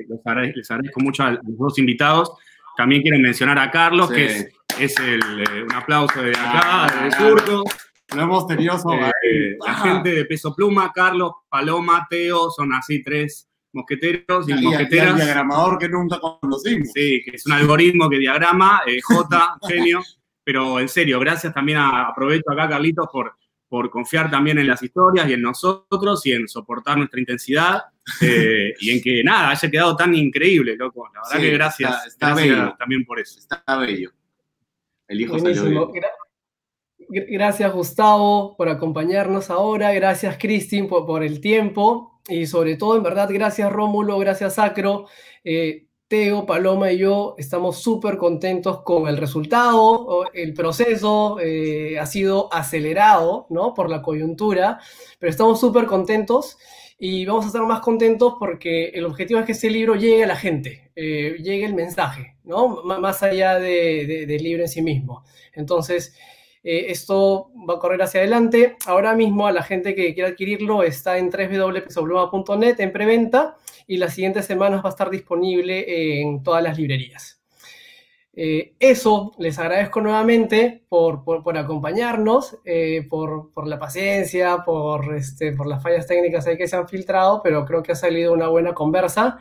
les agradezco mucho a los dos invitados. También quiero mencionar a Carlos, Sí. que es un aplauso de acá, de Surco. Lo hemos tenido La gente de Peso Pluma, Carlos, Paloma, Teo, son así 3 mosqueteros y y mosqueteras. el diagramador que nunca conocimos. Sí, que es un algoritmo que diagrama, J, genio. Pero en serio, gracias también, aprovecho acá, Carlitos, por confiar también en las historias y en nosotros y en soportar nuestra intensidad y en que nada, haya quedado tan increíble, loco. La verdad Sí, que gracias, está gracias bello. También por eso. Está bello. El hijo salió Buenísimo. bien. Gracias, Gustavo, por acompañarnos ahora. Gracias, Cristin, por el tiempo. Y sobre todo, en verdad, gracias, Rómulo, gracias, Sacro. Teo, Paloma y yo estamos súper contentos con el resultado. El proceso ha sido acelerado, ¿no? Por la coyuntura, pero estamos súper contentos y vamos a estar más contentos porque el objetivo es que este libro llegue a la gente, llegue el mensaje, ¿no? Más allá del libro en sí mismo. Entonces, esto va a correr hacia adelante. Ahora mismo a la gente que quiera adquirirlo está en www.pesopluma.net en preventa y las siguientes semanas va a estar disponible en todas las librerías. Eso, les agradezco nuevamente por acompañarnos, por la paciencia, por las fallas técnicas ahí que se han filtrado, pero creo que ha salido una buena conversa.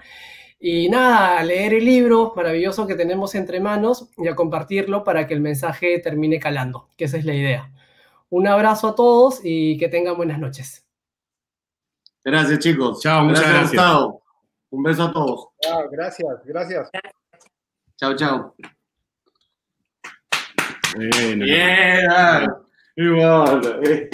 Y nada, a leer el libro maravilloso que tenemos entre manos y a compartirlo para que el mensaje termine calando, que esa es la idea. Un abrazo a todos y que tengan buenas noches. Gracias, chicos. Chao, muchas gracias. Gustavo. Un beso a todos. Gracias. Chao, chao. Bueno. Bien, igual.